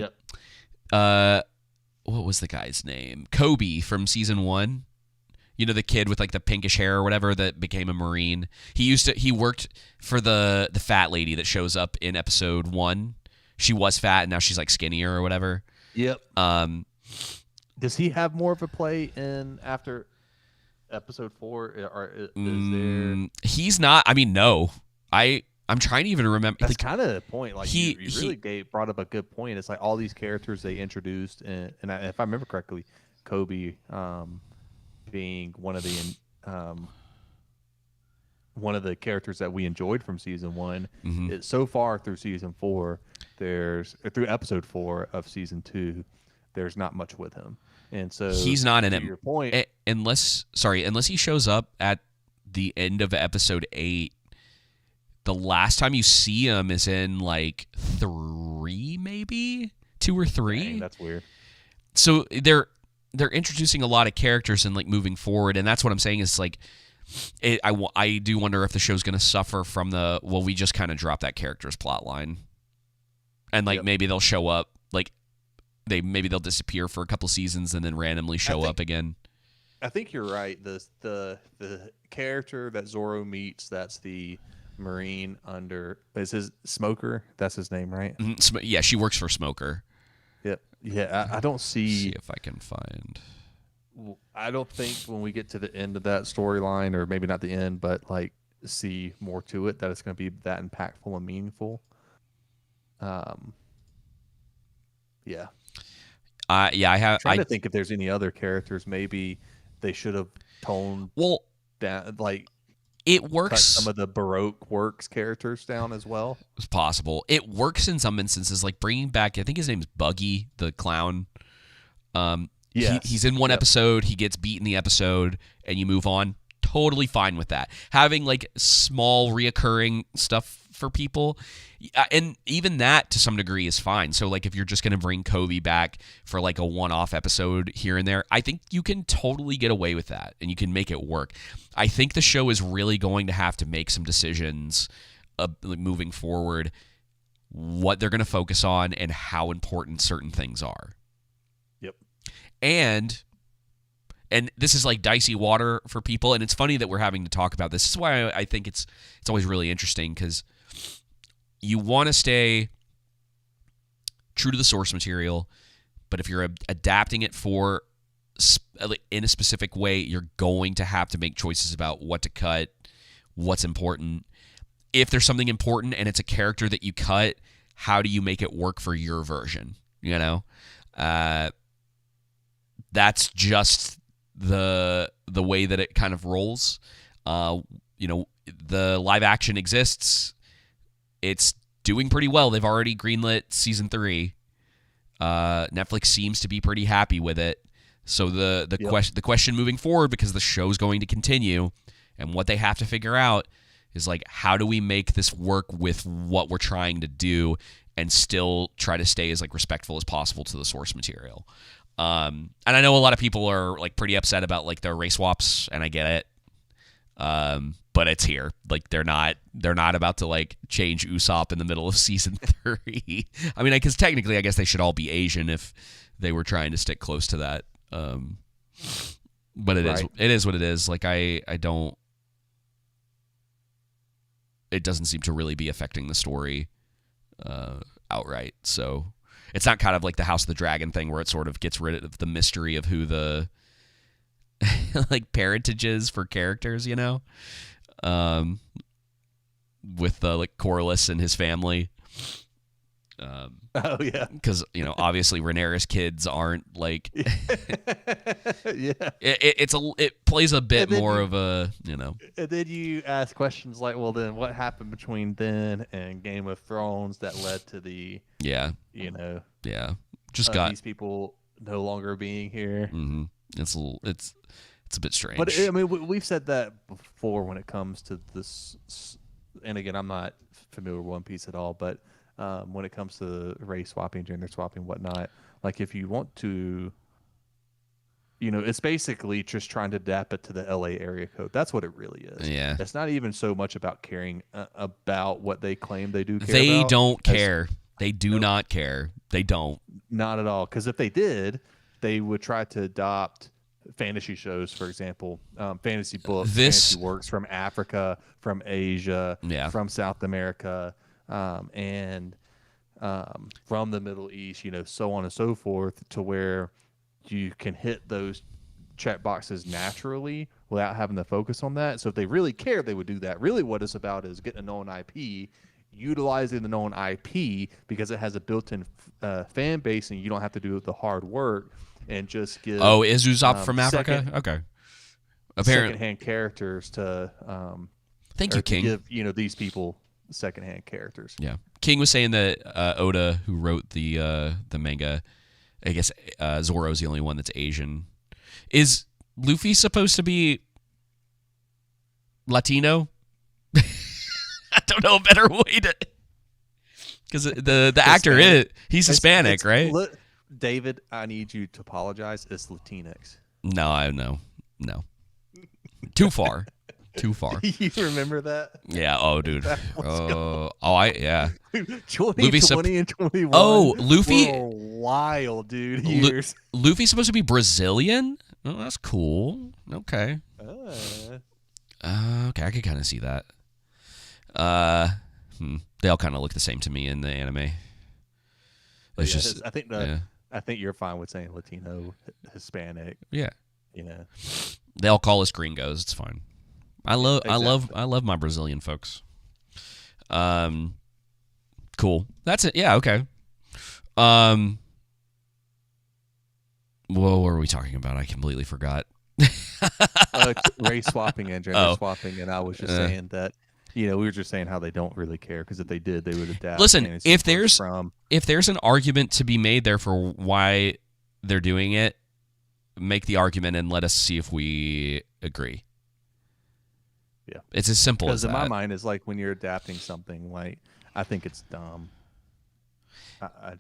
was the guy's name? Kobe from season 1. The kid with like the pinkish hair or whatever that became a Marine. He worked for the fat lady that shows up in episode 1. She was fat and now she's like skinnier or whatever. Yep. Does he have more of a play in after episode 4, or is there? He's not. I mean, no. I'm trying to even remember. That's kind of the point. Like you really brought up a good point. It's like all these characters they introduced, and if I remember correctly, Kobe being one of the characters that we enjoyed from season 1. Mm-hmm. So far through season 4, through episode 4 of season 2, there's not much with him, and so He's not in to it your point, unless he shows up at the end of episode 8. The last time you see him is in like 3, maybe 2 or 3. dang, that's weird. So they're introducing a lot of characters and like moving forward, and that's what I'm saying is like I do wonder if the show's going to suffer from we just kind of drop that character's plot line, and like maybe they'll show up, like they'll disappear for a couple seasons and then randomly show up again. I think you're right. The character that Zorro meets, that's the Marine is his Smoker. That's his name, right? Mm-hmm. Yeah, she works for Smoker. Yep. Yeah, I don't see if I can find. I don't think when we get to the end of that storyline, or maybe not the end, but like see more to it, that it's going to be that impactful and meaningful. Yeah. I have. I'm trying to think if there's any other characters. Maybe they should have toned down, like it works. Cut some of the Baroque works characters down as well. It's possible. It works in some instances, like bringing back. I think his name's Buggy the clown. He's in one episode. He gets beat in the episode, and you move on. Totally fine with that. Having like small reoccurring stuff for people, and even that to some degree is fine. So like if you're just going to bring Covey back for like a one-off episode here and there, I think you can totally get away with that, and you can make it work. I think the show is really going to have to make some decisions moving forward, what they're going to focus on and how important certain things are. Yep. And this is like dicey water for people, and it's funny that we're having to talk about this. This is why I think it's always really interesting, because you want to stay true to the source material, but if you're adapting it in a specific way, you're going to have to make choices about what to cut, what's important. If there's something important and it's a character that you cut, how do you make it work for your version? You know, that's just the way that it kind of rolls. The live action exists. It's doing pretty well. They've already greenlit season 3. Netflix seems to be pretty happy with it. So the question moving forward, because the show's going to continue, and what they have to figure out is like, how do we make this work with what we're trying to do and still try to stay as like respectful as possible to the source material. And I know a lot of people are like pretty upset about like their race swaps, and I get it. But it's here. Like they're not about to like change Usopp in the middle of season 3. I mean, because technically, I guess they should all be Asian if they were trying to stick close to that. But it is what it is. Like I don't. It doesn't seem to really be affecting the story outright. So it's not kind of like the House of the Dragon thing where it sort of gets rid of the mystery of who the like parentage is for characters, you know, with the like Corlys and his family. Oh yeah, because obviously Rhaenyra's kids aren't like. Yeah, it plays a bit more of a And then you ask questions like, well, then what happened between then and Game of Thrones that led to the just got these people no longer being here. Mm-hmm. It's a bit strange. But I mean, we've said that before when it comes to this. And again, I'm not familiar with One Piece at all, but when it comes to race swapping, gender swapping, whatnot, like if you want to, it's basically just trying to adapt it to the LA area code. That's what it really is. Yeah. It's not even so much about caring about what they claim they do care They about. don't care. They do not care. They don't. Not at all. Because if they did, they would try to adopt fantasy shows, for example, fantasy books, fantasy works from Africa, from Asia, from South America, and from the Middle East, so on and so forth, to where you can hit those check boxes naturally without having to focus on that. So if they really care, they would do that. Really what it's about is getting a known IP, utilizing the known IP because it has a built-in fan base, and you don't have to do the hard work, and just give is Usopp from Africa? Okay. Apparently secondhand characters to thank you, King. Give these people secondhand characters. Yeah. King was saying that Oda, who wrote the manga, I guess Zoro's the only one that's Asian. Is Luffy supposed to be Latino? I don't know a better way to, because the actor he's Hispanic, right? David, I need you to apologize. It's Latinx. No, I know, no, too far. Too far. You remember that? Yeah. Oh, dude. Yeah. 2020 and 21. Oh, Luffy. Were wild, dude. Years. Luffy's supposed to be Brazilian. Oh, that's cool. Okay. Okay, I could kind of see that. They all kind of look the same to me in the anime. It's just. I think you're fine with saying Latino, Hispanic. Yeah. You know. They all call us gringos. It's fine. I love my Brazilian folks. Cool. That's it. Yeah. Okay. What were we talking about? I completely forgot. Race swapping and gender swapping, and I was just saying that we were just saying how they don't really care because if they did, they would adapt. Listen, if there's an argument to be made there for why they're doing it, make the argument and let us see if we agree. Yeah, it's as simple as that. Because in my mind, it's like when you're adapting something, like I think it's dumb. I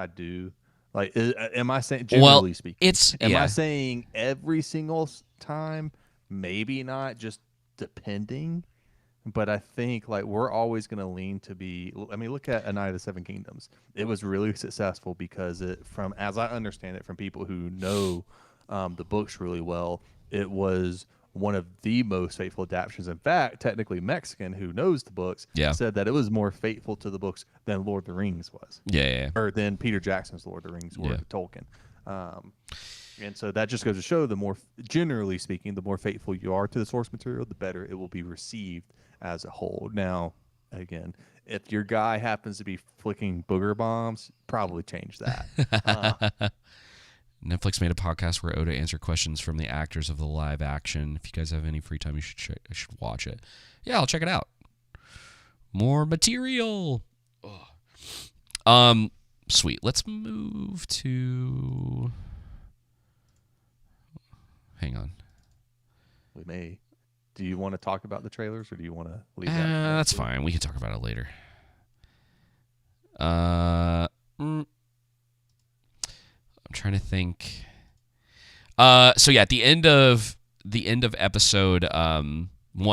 do. Like, am I saying generally speaking? Am I saying every single time? Maybe not. Just depending. But I think like we're always going to lean to be. I mean, look at A Night of the Seven Kingdoms. It was really successful because as I understand it, from people who know the books really well, it was one of the most faithful adaptations. In fact, technically Mexican, who knows the books, said that it was more faithful to the books than Lord of the Rings was. Yeah. Or than Peter Jackson's Lord of the Rings were to Tolkien. And so that just goes to show generally speaking, the more faithful you are to the source material, the better it will be received as a whole. Now, again, if your guy happens to be flicking booger bombs, probably change that. Netflix made a podcast where Oda answered questions from the actors of the live action. If you guys have any free time, you should watch it. Yeah, I'll check it out. More material. Ugh. Sweet. Let's move to. Hang on. We may. Do you want to talk about the trailers, or do you want to leave that? That's fine. We can talk about it later. I'm trying to think. So yeah, at the end of episode 1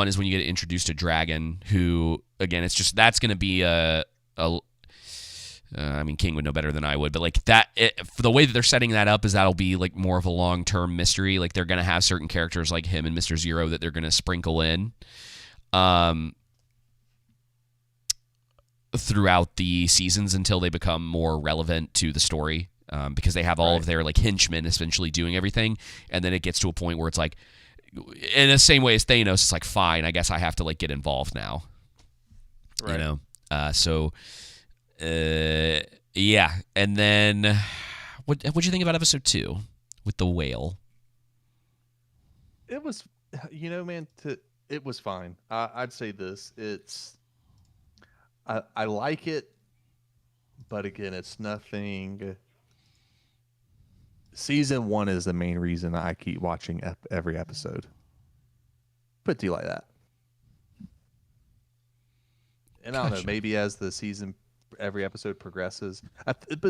is when you get introduced to Dragon, who again, it's just that's going to be I mean, King would know better than I would, but like that, for the way that they're setting that up, is that'll be like more of a long-term mystery. Like they're going to have certain characters like him and Mr. Zero that they're going to sprinkle in throughout the seasons until they become more relevant to the story. Because they have all of their like henchmen essentially doing everything, and then it gets to a point where it's like, in the same way as Thanos, it's like, fine, I guess I have to like get involved now. Right. Yeah. And then, what'd you think about episode 2 with the whale? It was, man, it was fine. I'd say this. I like it, but again, it's nothing. Season 1 is the main reason I keep watching every episode. Put to you like that. And I don't know, maybe as the season, every episode progresses, I think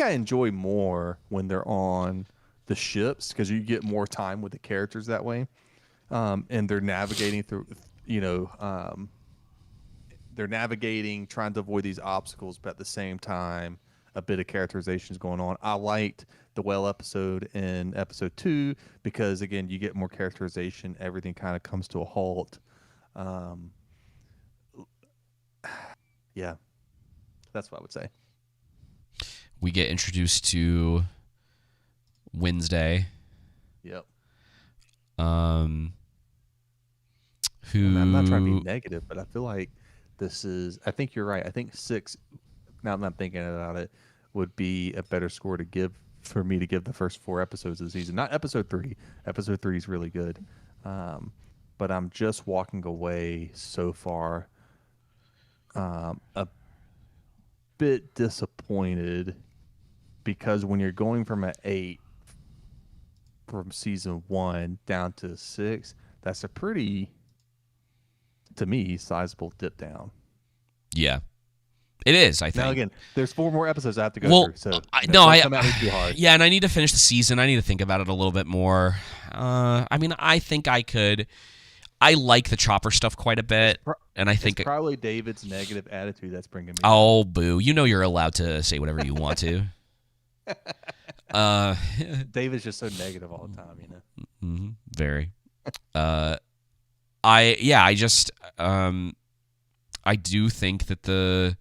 I enjoy more when they're on the ships, because you get more time with the characters that way. And they're navigating through, they're navigating, trying to avoid these obstacles, but at the same time, a bit of characterization is going on. I liked the whale episode in episode 2 because, again, you get more characterization. Everything kind of comes to a halt. Yeah, that's what I would say. We get introduced to Wednesday. Yep. Who? I'm not trying to be negative, but I feel like this is. I think you're right. I think 6. Now that I'm thinking about it, would be a better score to give for me to give the first 4 episodes of the season, not episode 3. Episode 3 is really good, but I'm just walking away so far a bit disappointed because when you're going from an 8 from season 1 down to 6, that's a pretty, to me, sizable dip down. Yeah. It is, I think. Now again, there's 4 more episodes I have to go through, so don't come at me too hard. Yeah, and I need to finish the season. I need to think about it a little bit more. I mean, I think I could. I like the Chopper stuff quite a bit, and I think it's probably David's negative attitude that's bringing me. Oh, boo! You know you're allowed to say whatever you want to. David's just so negative all the time, you know. Mm-hmm, very. I just I do think that the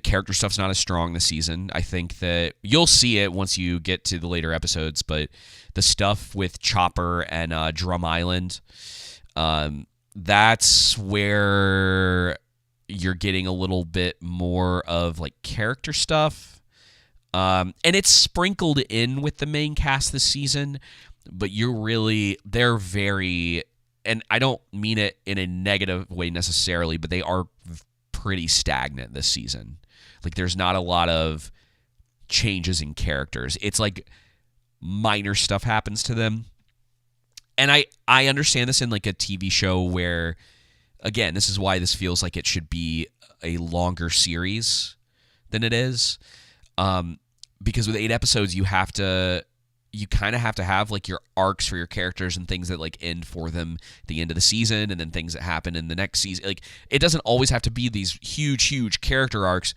character stuff's not as strong this season. I think that you'll see it once you get to the later episodes, but the stuff with Chopper and Drum Island, that's where you're getting a little bit more of like character stuff. And it's sprinkled in with the main cast this season, but they're very, and I don't mean it in a negative way necessarily, but they are pretty stagnant this season. Like there's not a lot of changes in characters. It's like minor stuff happens to them. And I understand this in like a TV show where, again, this is why this feels like it should be a longer series than it is. Because with 8 episodes, you kind of have to have like your arcs for your characters and things that like end for them at the end of the season, and then things that happen in the next season. Like it doesn't always have to be these huge character arcs,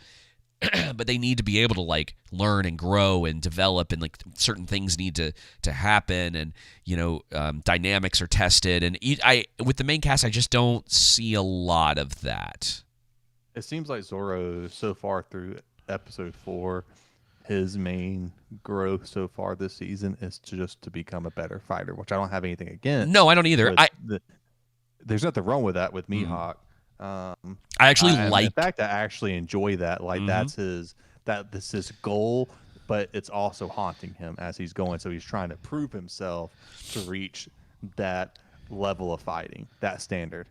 but they need to be able to like learn and grow and develop, and like certain things need to happen, and dynamics are tested. And with the main cast, I just don't see a lot of that. It seems like Zorro so far through episode 4, his main growth so far this season is to become a better fighter, which I don't have anything against. No, I don't either. There's nothing wrong with that with Mihawk. I actually in fact, I actually enjoy that. Like that's his goal, but it's also haunting him as he's going. So he's trying to prove himself to reach that level of fighting, that standard.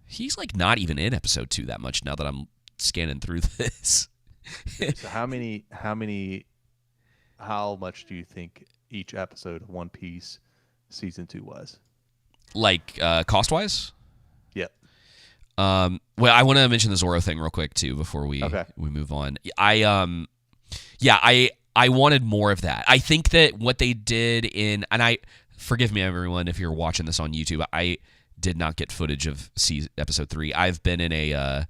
He's like not even in episode 2 that much now that I'm scanning through this. So how much do you think each episode of One Piece season 2 was? Like cost-wise? Yep. Well, I want to mention the Zoro thing real quick too before we move on. I wanted more of that. I think that what they did forgive me everyone if you're watching this on YouTube, I did not get footage of episode 3. I've been in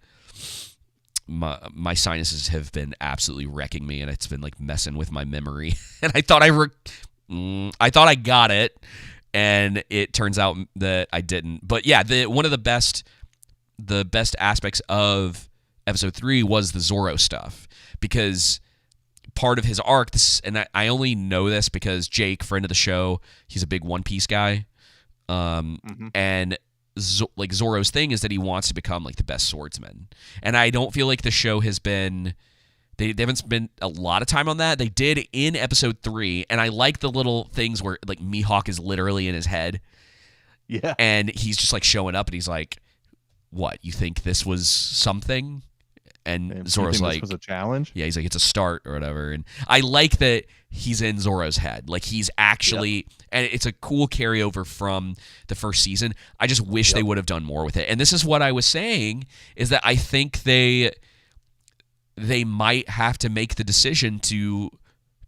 my sinuses have been absolutely wrecking me, and it's been like messing with my memory. And I thought I got it, and it turns out that I didn't. But yeah, one of the best aspects of episode 3 was the Zoro stuff, because part of his arc, and I only know this because Jake, friend of the show, he's a big One Piece guy, and like Zoro's thing is that he wants to become like the best swordsman, and I don't feel like the show has been. They haven't spent a lot of time on that. They did in episode 3, and I like the little things where like Mihawk is literally in his head, and he's just like showing up, and he's like, "What, you think this was something?" And Zoro's like, "This was a challenge." Yeah, he's like, "It's a start" or whatever. And I like that he's in Zoro's head. Like he's actually, and it's a cool carryover from the first season. I just wish they would have done more with it. And this is what I was saying, is that I think they might have to make the decision to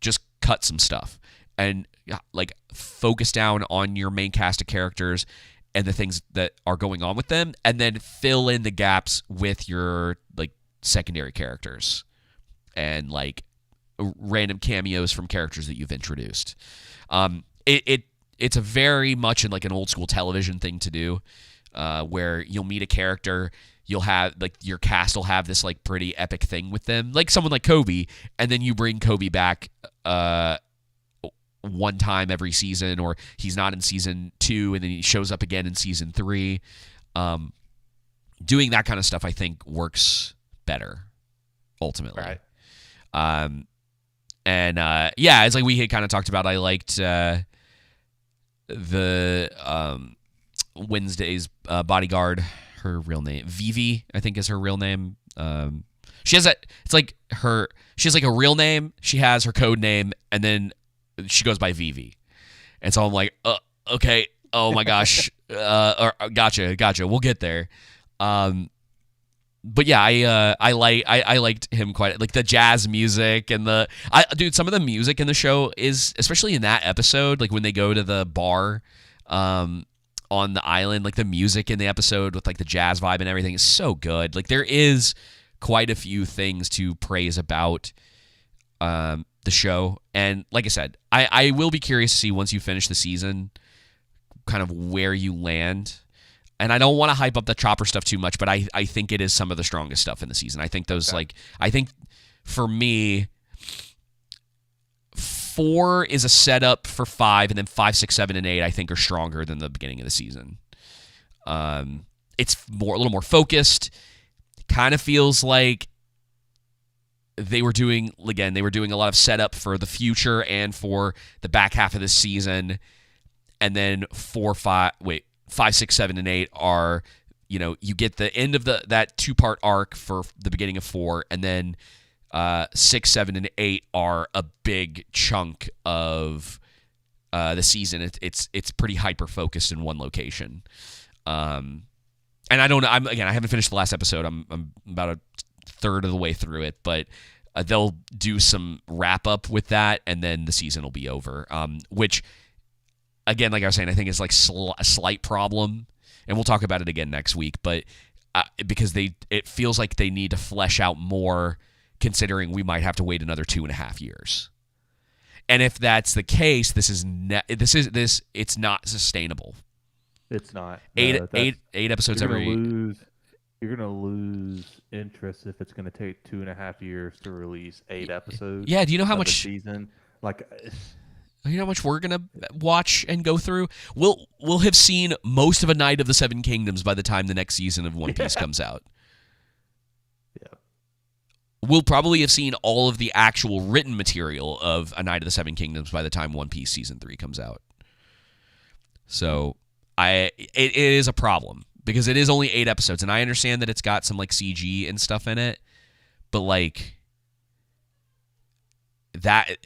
just cut some stuff and like focus down on your main cast of characters and the things that are going on with them, and then fill in the gaps with your like secondary characters and like random cameos from characters that you've introduced. It's a very much in like an old school television thing to do, where you'll meet a character, you'll have like your cast will have this like pretty epic thing with them, like someone like Kobe, and then you bring Kobe back one time every season, or he's not in season 2 and then he shows up again in season 3. Doing that kind of stuff I think works better ultimately. Right. It's like we had kind of talked about, I liked the Wednesday's bodyguard, her real name? Vivi, I think, is her real name. She has it's like she has like a real name, she has her code name, and then she goes by Vivi. And so I'm like, okay, oh my gosh, gotcha. We'll get there. But yeah, I liked him quite, like the jazz music and dude, some of the music in the show is, especially in that episode, like when they go to the bar on the island, like the music in the episode with like the jazz vibe and everything is so good. Like there is quite a few things to praise about the show. And like I said, I will be curious to see once you finish the season kind of where you land. And I don't want to hype up the Chopper stuff too much, but I think it is some of the strongest stuff in the season. I think those I think for me, 4 is a setup for 5, and then 5, 6, 7, and 8 I think are stronger than the beginning of the season. It's a little more focused. Kind of feels like they were doing a lot of setup for the future and for the back half of the season. And then 5, 6, 7, and 8 are, you get the end of that 2-part arc for the beginning of 4, and then 6, 7, and 8 are a big chunk of the season. It's pretty hyper focused in one location. And I don't know. I haven't finished the last episode. I'm about a third of the way through it, but they'll do some wrap up with that, and then the season will be over. Which, again, like I was saying, I think it's like a slight problem, and we'll talk about it again next week. But because it feels like they need to flesh out more, considering we might have to wait another 2.5 years. And if that's the case, it's not sustainable. It's not. Eight episodes every. You're gonna lose interest if it's gonna take 2.5 years to release 8 episodes. Yeah. Do you know how much season? Like, you know how much we're gonna watch and go through? We'll have seen most of A Night of the Seven Kingdoms by the time the next season of One Piece comes out. Yeah. We'll probably have seen all of the actual written material of A Night of the Seven Kingdoms by the time One Piece season 3 comes out. So it is a problem because it is only 8 episodes, and I understand that it's got some like CG and stuff in it, but like that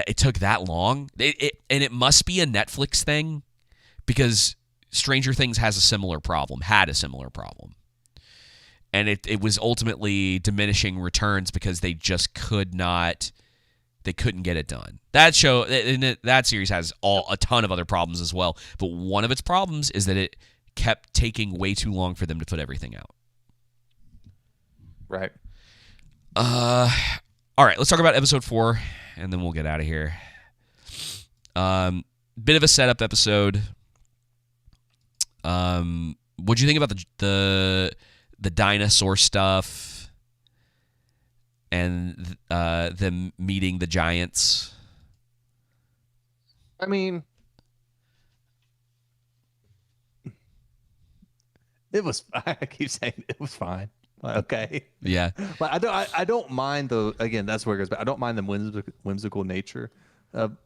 it took that long. And it must be a Netflix thing because Stranger Things had a similar problem. And it was ultimately diminishing returns because they just couldn't get it done. That show, that series has a ton of other problems as well. But one of its problems is that it kept taking way too long for them to put everything out. Right. All right, let's talk about episode 4, and then we'll get out of here. Bit of a setup episode. What'd you think about the dinosaur stuff and them meeting the giants? I mean, it was. I keep saying it was fine. Okay. Yeah. Like, I don't mind the. Again, that's where it goes. But I don't mind the whimsical nature of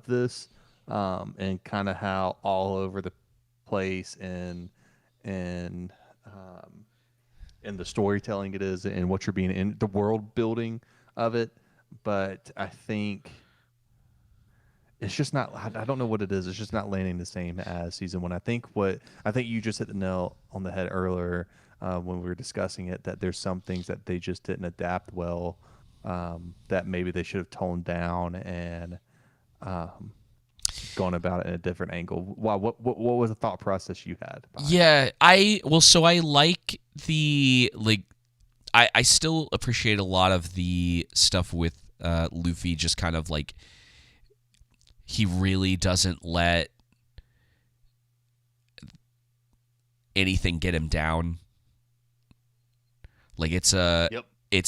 this, and kind of how all over the place and the storytelling it is, and what you're being in the world building of it. But I think it's just not. I don't know what it is. It's just not landing the same as season 1. I think you just hit the nail on the head earlier when we were discussing it. That there's some things that they just didn't adapt well. That maybe they should have toned down and gone about it in a different angle. Wow, what was the thought process you had? Yeah, I like I still appreciate a lot of the stuff with Luffy, just kind of like he really doesn't let anything get him down. Like it's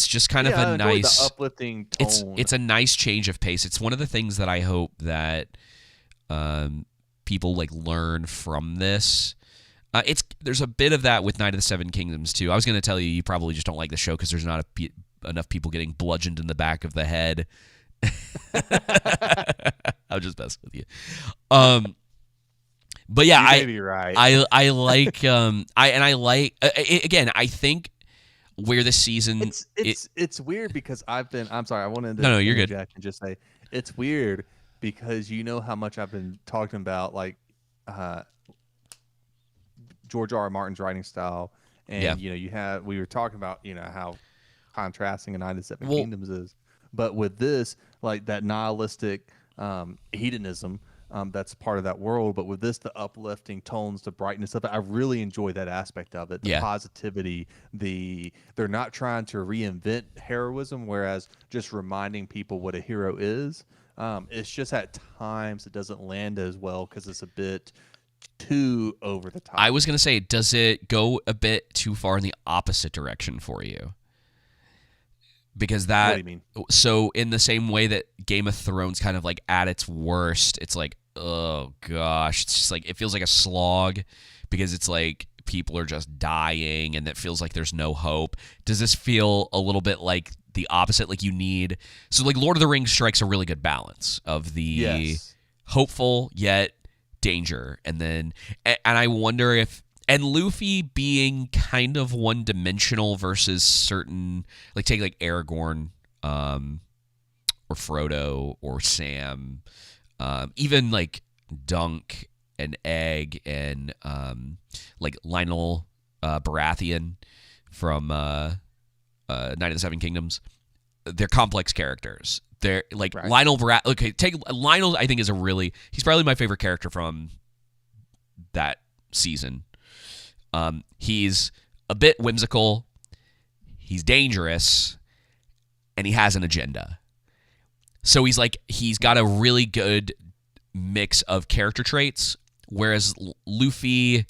just kind of a nice the uplifting tone. It's a nice change of pace. It's one of the things that I hope that people like learn from this. There's a bit of that with Night of the Seven Kingdoms too. I was going to tell you probably just don't like the show because there's not enough people getting bludgeoned in the back of the head. I'll just mess with you. But yeah, You may be right. I like I like again. I think where the season It's weird because I'm sorry, I wanted no, to you're good. interject and just say it's weird because you know how much I've been talking about like uh George R. R. Martin's writing style, Yeah. and we were talking about how contrasting United Seven Well, Kingdoms is, but with this like that nihilistic hedonism. That's part of that world, but with this, the uplifting tones, the brightness of it, I really enjoy that aspect of it. The yeah. positivity, they're not trying to reinvent heroism, whereas just reminding people what a hero is. It's just at times it doesn't land as well because it's a bit too over the I top. was gonna say, does it go a bit too far in the opposite direction for you? Because What do that you mean? so in the same way that Game of Thrones kind of like at its worst, it's like, oh gosh, it's just like it feels like a slog because it's like people are just dying and it feels like there's no hope. Does this feel a little bit like the opposite? Like you need so like Lord of the Rings strikes a really good balance of the Yes. hopeful yet danger, and then and I wonder if and Luffy being kind of one dimensional versus certain like take like Aragorn or Frodo or Sam, even like Dunk and Egg and like Lionel Baratheon from Night of the Seven Kingdoms. They're complex characters. They're like Right. Lionel Baratheon. Okay, take Lionel. I think is a really he's probably my favorite character from that season. He's a bit whimsical. He's dangerous, and he has an agenda. So he's got a really good mix of character traits. Whereas Luffy,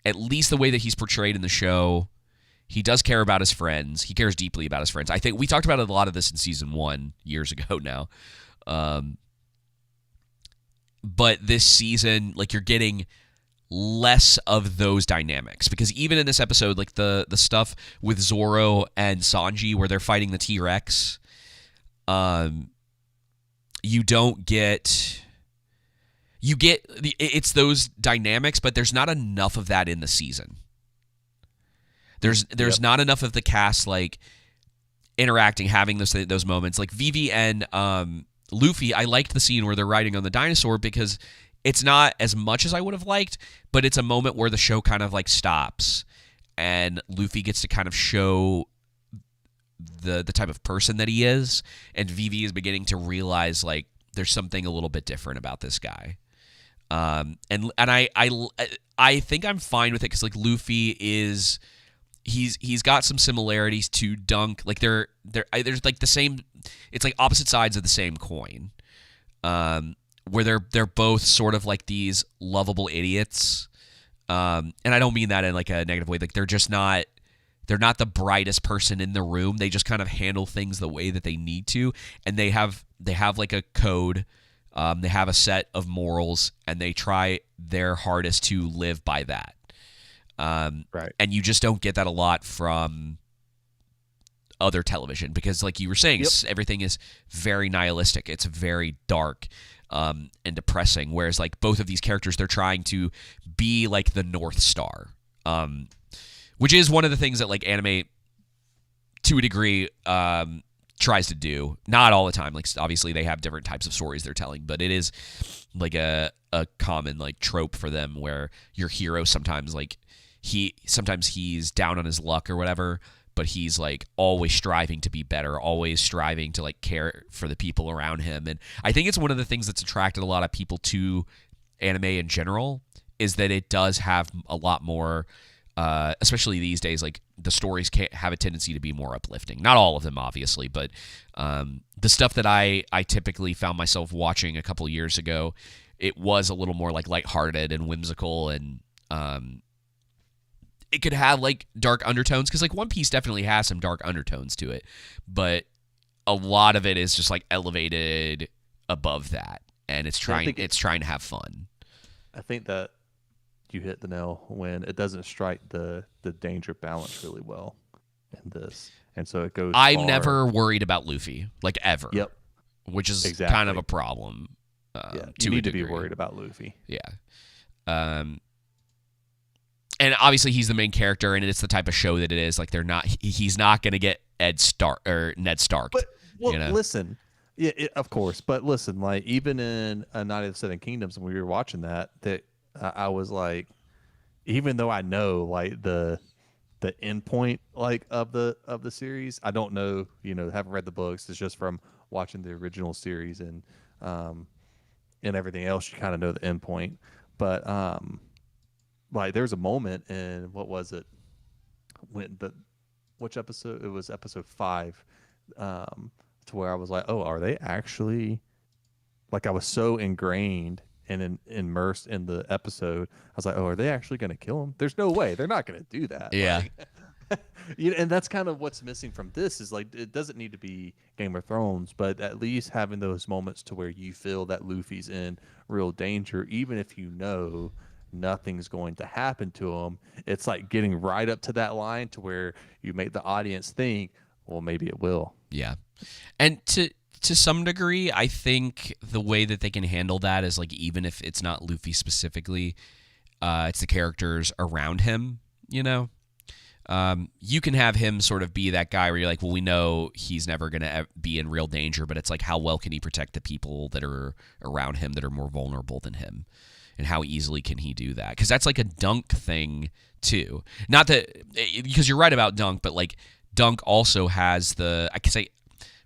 at least the way that he's portrayed in the show, he does care about his friends. He cares deeply about his friends. I think we talked about a lot of this in season 1 years ago now. But this season, like you're getting less of those dynamics because even in this episode, like the stuff with Zoro and Sanji where they're fighting the T-Rex, you don't get it's those dynamics, but there's not enough of that in the season. There's not enough of the cast like interacting, having those moments. Like Vivi and Luffy, I liked the scene where they're riding on the dinosaur because it's not as much as I would have liked, but it's a moment where the show kind of like stops and Luffy gets to kind of show the type of person that he is, and Vivi is beginning to realize like there's something a little bit different about this guy. And I think I'm fine with it because like Luffy is he's got some similarities to Dunk. Like there's like the same. It's like opposite sides of the same coin. Where they're both sort of like these lovable idiots. And I don't mean that in like a negative way. Like they're not the brightest person in the room. They just kind of handle things the way that they need to, and they have like a code. They have a set of morals, and they try their hardest to live by that. Right. And you just don't get that a lot from other television because, like you were saying, everything is very nihilistic. It's very dark and depressing. Whereas, like both of these characters, they're trying to be like the North Star, which is one of the things that like anime, to a degree, tries to do. Not all the time. Like obviously, they have different types of stories they're telling, but it is like a common like trope for them where your hero sometimes like he's down on his luck or whatever, but he's like always striving to be better, always striving to like care for the people around him. And I think it's one of the things that's attracted a lot of people to anime in general is that it does have a lot more, especially these days, like the stories can't have a tendency to be more uplifting. Not all of them, obviously, but the stuff that I typically found myself watching a couple years ago, it was a little more like lighthearted and whimsical, and it could have like dark undertones because like One Piece definitely has some dark undertones to it, but a lot of it is just like elevated above that, and it's trying to have fun. I think that you hit the nail when it doesn't strike the danger balance really well in this, and so it goes. I'm never worried about Luffy, like ever. Yep. Which is Exactly. kind of a problem. You need to be worried about Luffy. Yeah. Um, and obviously he's the main character, and it's the type of show that it is. Like he's not going to get Ned Stark. But you know? listen, yeah, of course. But listen, like even in A Night of the Seven Kingdoms, when we were watching that I was like, even though I know like the end point like of the series, I don't know. Haven't read the books. It's just from watching the original series and everything else. You kind of know the end point, but like there's a moment in what was it when which episode? It was episode 5, to where I was like, oh, are they actually, like, I was so ingrained and immersed in the episode. I was like, oh, are they actually going to kill him? There's no way. They're not going to do that. Yeah. Like, and that's kind of what's missing from this is like, it doesn't need to be Game of Thrones, but at least having those moments to where you feel that Luffy's in real danger, even if you know nothing's going to happen to him. It's like getting right up to that line to where you make the audience think, well, maybe it will. Yeah. And to some degree, I think the way that they can handle that is like, even if it's not Luffy specifically, it's the characters around him, you know? You can have him sort of be that guy where you're like, well, we know he's never going to be in real danger, but it's like, how well can he protect the people that are around him that are more vulnerable than him? And how easily can he do that? Because that's like a Dunk thing too. Not that, because you're right about Dunk, but like Dunk also has I can say,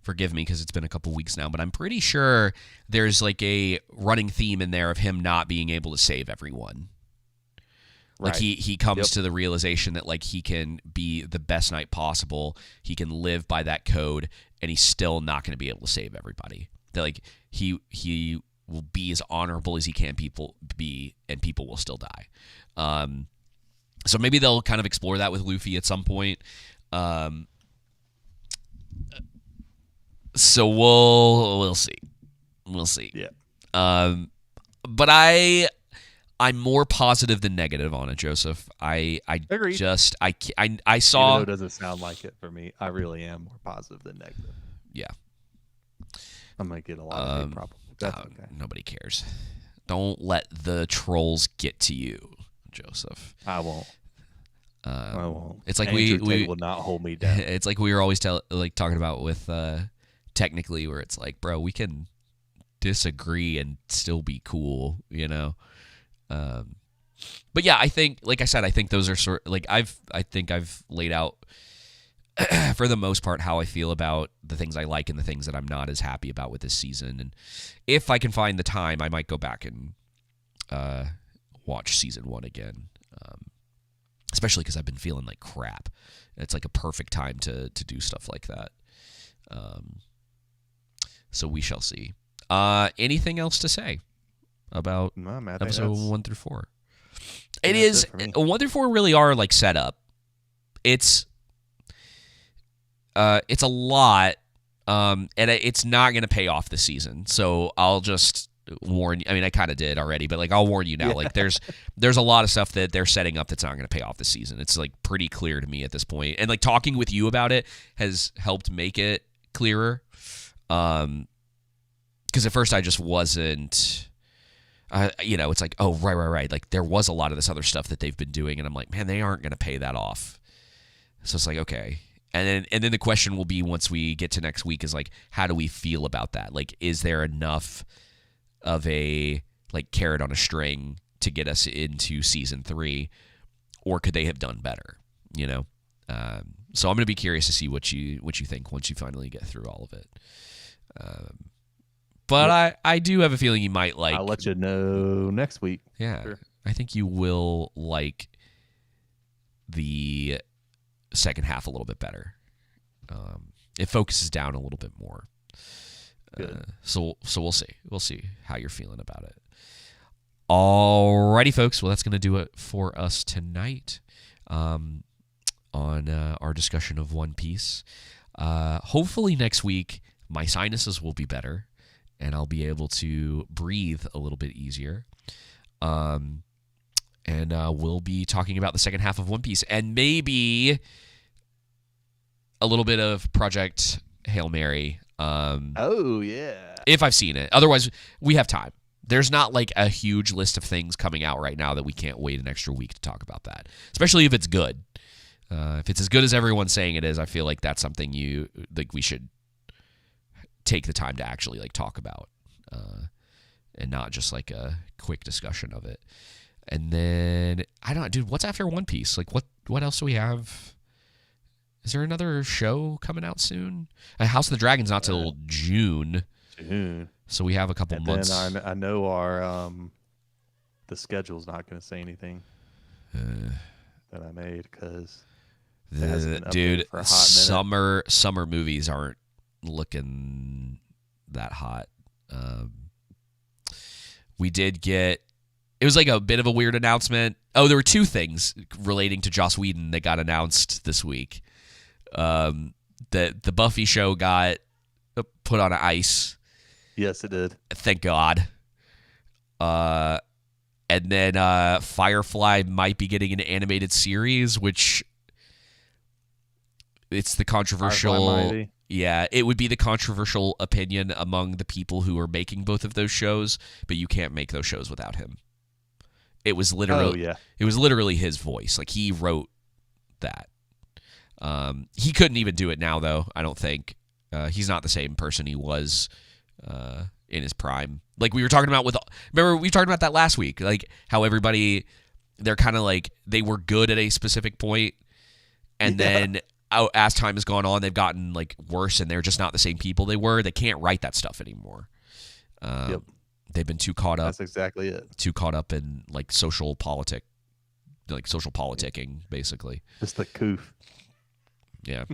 forgive me because it's been a couple weeks now, but I'm pretty sure there's like a running theme in there of him not being able to save everyone. Like he comes to the realization that like he can be the best knight possible, he can live by that code, and he's still not going to be able to save everybody. That like he will be as honorable as he can be, and people will still die. So maybe they'll kind of explore that with Luffy at some point. So we'll see. We'll see. Yeah. But I'm more positive than negative on it, Joseph. I Agreed. just I saw. Even though it doesn't sound like it for me, I really am more positive than negative. Yeah. I might get a lot of hate probably. That's okay. Nobody cares. Don't let the trolls get to you, Joseph. I won't. I won't. It's like Andrew we Tate will not hold me down. It's like we were always talking about with technically, where it's like, bro, we can disagree and still be cool, you know. But yeah, I think, like I said, I think those are sort like I think I've laid out for the most part how I feel about the things I like and the things that I'm not as happy about with this season. And if I can find the time, I might go back and watch season 1 again. Especially because I've been feeling like crap. It's like a perfect time to do stuff like that. So we shall see. Anything else to say about episode 1 through 4? It is 1 through 4 really are like set up. It's a lot, and it's not going to pay off this season. So I'll just warn you. I mean, I kind of did already, but like I'll warn you now. Yeah. Like there's a lot of stuff that they're setting up that's not going to pay off this season. It's like pretty clear to me at this point. And like talking with you about it has helped make it clearer. Because at first I just wasn't. It's like, oh, right. Like there was a lot of this other stuff that they've been doing, and I'm like, man, they aren't going to pay that off. So it's like, okay. And then the question will be, once we get to next week, is like, how do we feel about that? Like, is there enough of a like carrot on a string to get us into season 3, or could they have done better? You know, so I'm going to be curious to see what you think once you finally get through all of it. But I do have a feeling you might like. I'll let you know next week. Yeah, sure. I think you will like the second half a little bit better. It focuses down a little bit more. So we'll see. We'll see how you're feeling about it. Alrighty, folks. Well, that's going to do it for us tonight on our discussion of One Piece. Hopefully next week my sinuses will be better and I'll be able to breathe a little bit easier. And we'll be talking about the second half of One Piece and maybe a little bit of Project Hail Mary. Oh, yeah. If I've seen it. Otherwise, we have time. there's not like a huge list of things coming out right now that we can't wait an extra week to talk about that, especially if it's good. If it's as good as everyone's saying it is, I feel like that's something we should take the time to actually like talk about, and not just like a quick discussion of it. And then I don't, dude. What's after One Piece? Like, what else do we have? Is there another show coming out soon? House of the Dragon's not till June. So we have a couple months. Then I know our the schedule's not going to say anything that I made because dude, summer movies aren't looking that hot. We did get. It was like a bit of a weird announcement. Oh, there were two things relating to Joss Whedon that got announced this week. That the Buffy show got put on ice. Yes, it did. Thank God. And then Firefly might be getting an animated series, which it's the controversial. Yeah, it would be the controversial opinion among the people who are making both of those shows, but you can't make those shows without him. It was literally, It was literally his voice. Like he wrote that. He couldn't even do it now, though. I don't think he's not the same person he was in his prime. Like we were talking about remember we talked about that last week. Like how everybody, they're kind of like they were good at a specific point, and then as time has gone on, they've gotten like worse, and they're just not the same people they were. They can't write that stuff anymore. Yep. They've been too caught up. That's exactly it. Too caught up in like social politicking, basically. Just the coof. Yeah,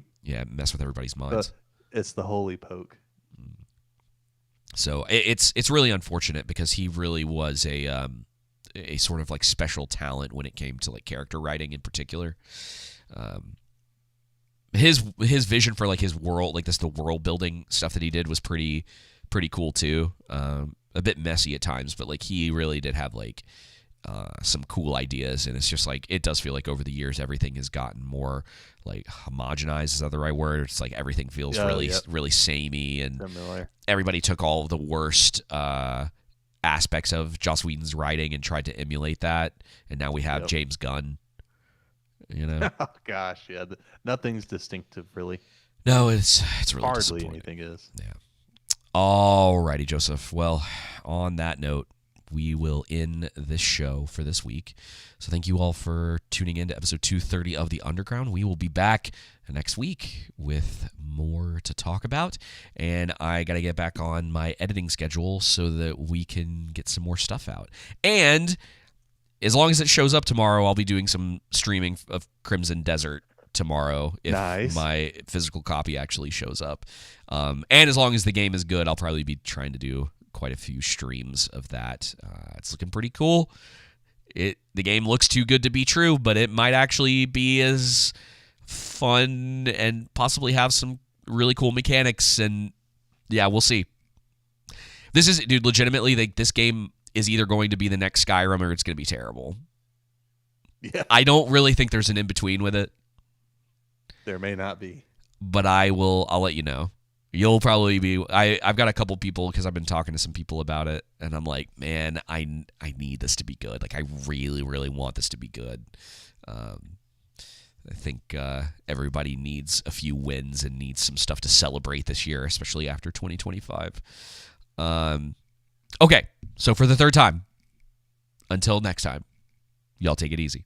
mess with everybody's minds. It's the holy poke. So it's really unfortunate because he really was a sort of like special talent when it came to like character writing in particular. His vision for like his world, like the world building stuff that he did was pretty cool too. A bit messy at times, but like he really did have like some cool ideas, and it's just like it does feel like over the years everything has gotten more like homogenized. Is that the right word? It's like everything feels really samey, and similar. Everybody took all of the worst aspects of Joss Whedon's writing and tried to emulate that, and now we have James Gunn. You know? Oh gosh, yeah. Nothing's distinctive, really. No, it's really hardly anything is. Yeah. Alrighty, Joseph. Well, on that note, we will end this show for this week. So thank you all for tuning in to episode 230 of The Underground. We will be back next week with more to talk about. And I got to get back on my editing schedule so that we can get some more stuff out. And as long as it shows up tomorrow, I'll be doing some streaming of Crimson Desert tomorrow if my physical copy actually shows up. And as long as the game is good, I'll probably be trying to do quite a few streams of that. It's looking pretty cool. The game looks too good to be true, but it might actually be as fun and possibly have some really cool mechanics. And yeah, we'll see. This is, dude, legitimately, this game is either going to be the next Skyrim or it's going to be terrible. Yeah. I don't really think there's an in-between with it. There may not be. But I'll let you know. You'll probably be. I've got a couple people because I've been talking to some people about it, and I'm like, man, I need this to be good. Like, I really, really want this to be good. I think everybody needs a few wins and needs some stuff to celebrate this year, especially after 2025. Okay, so for the third time, until next time, y'all take it easy.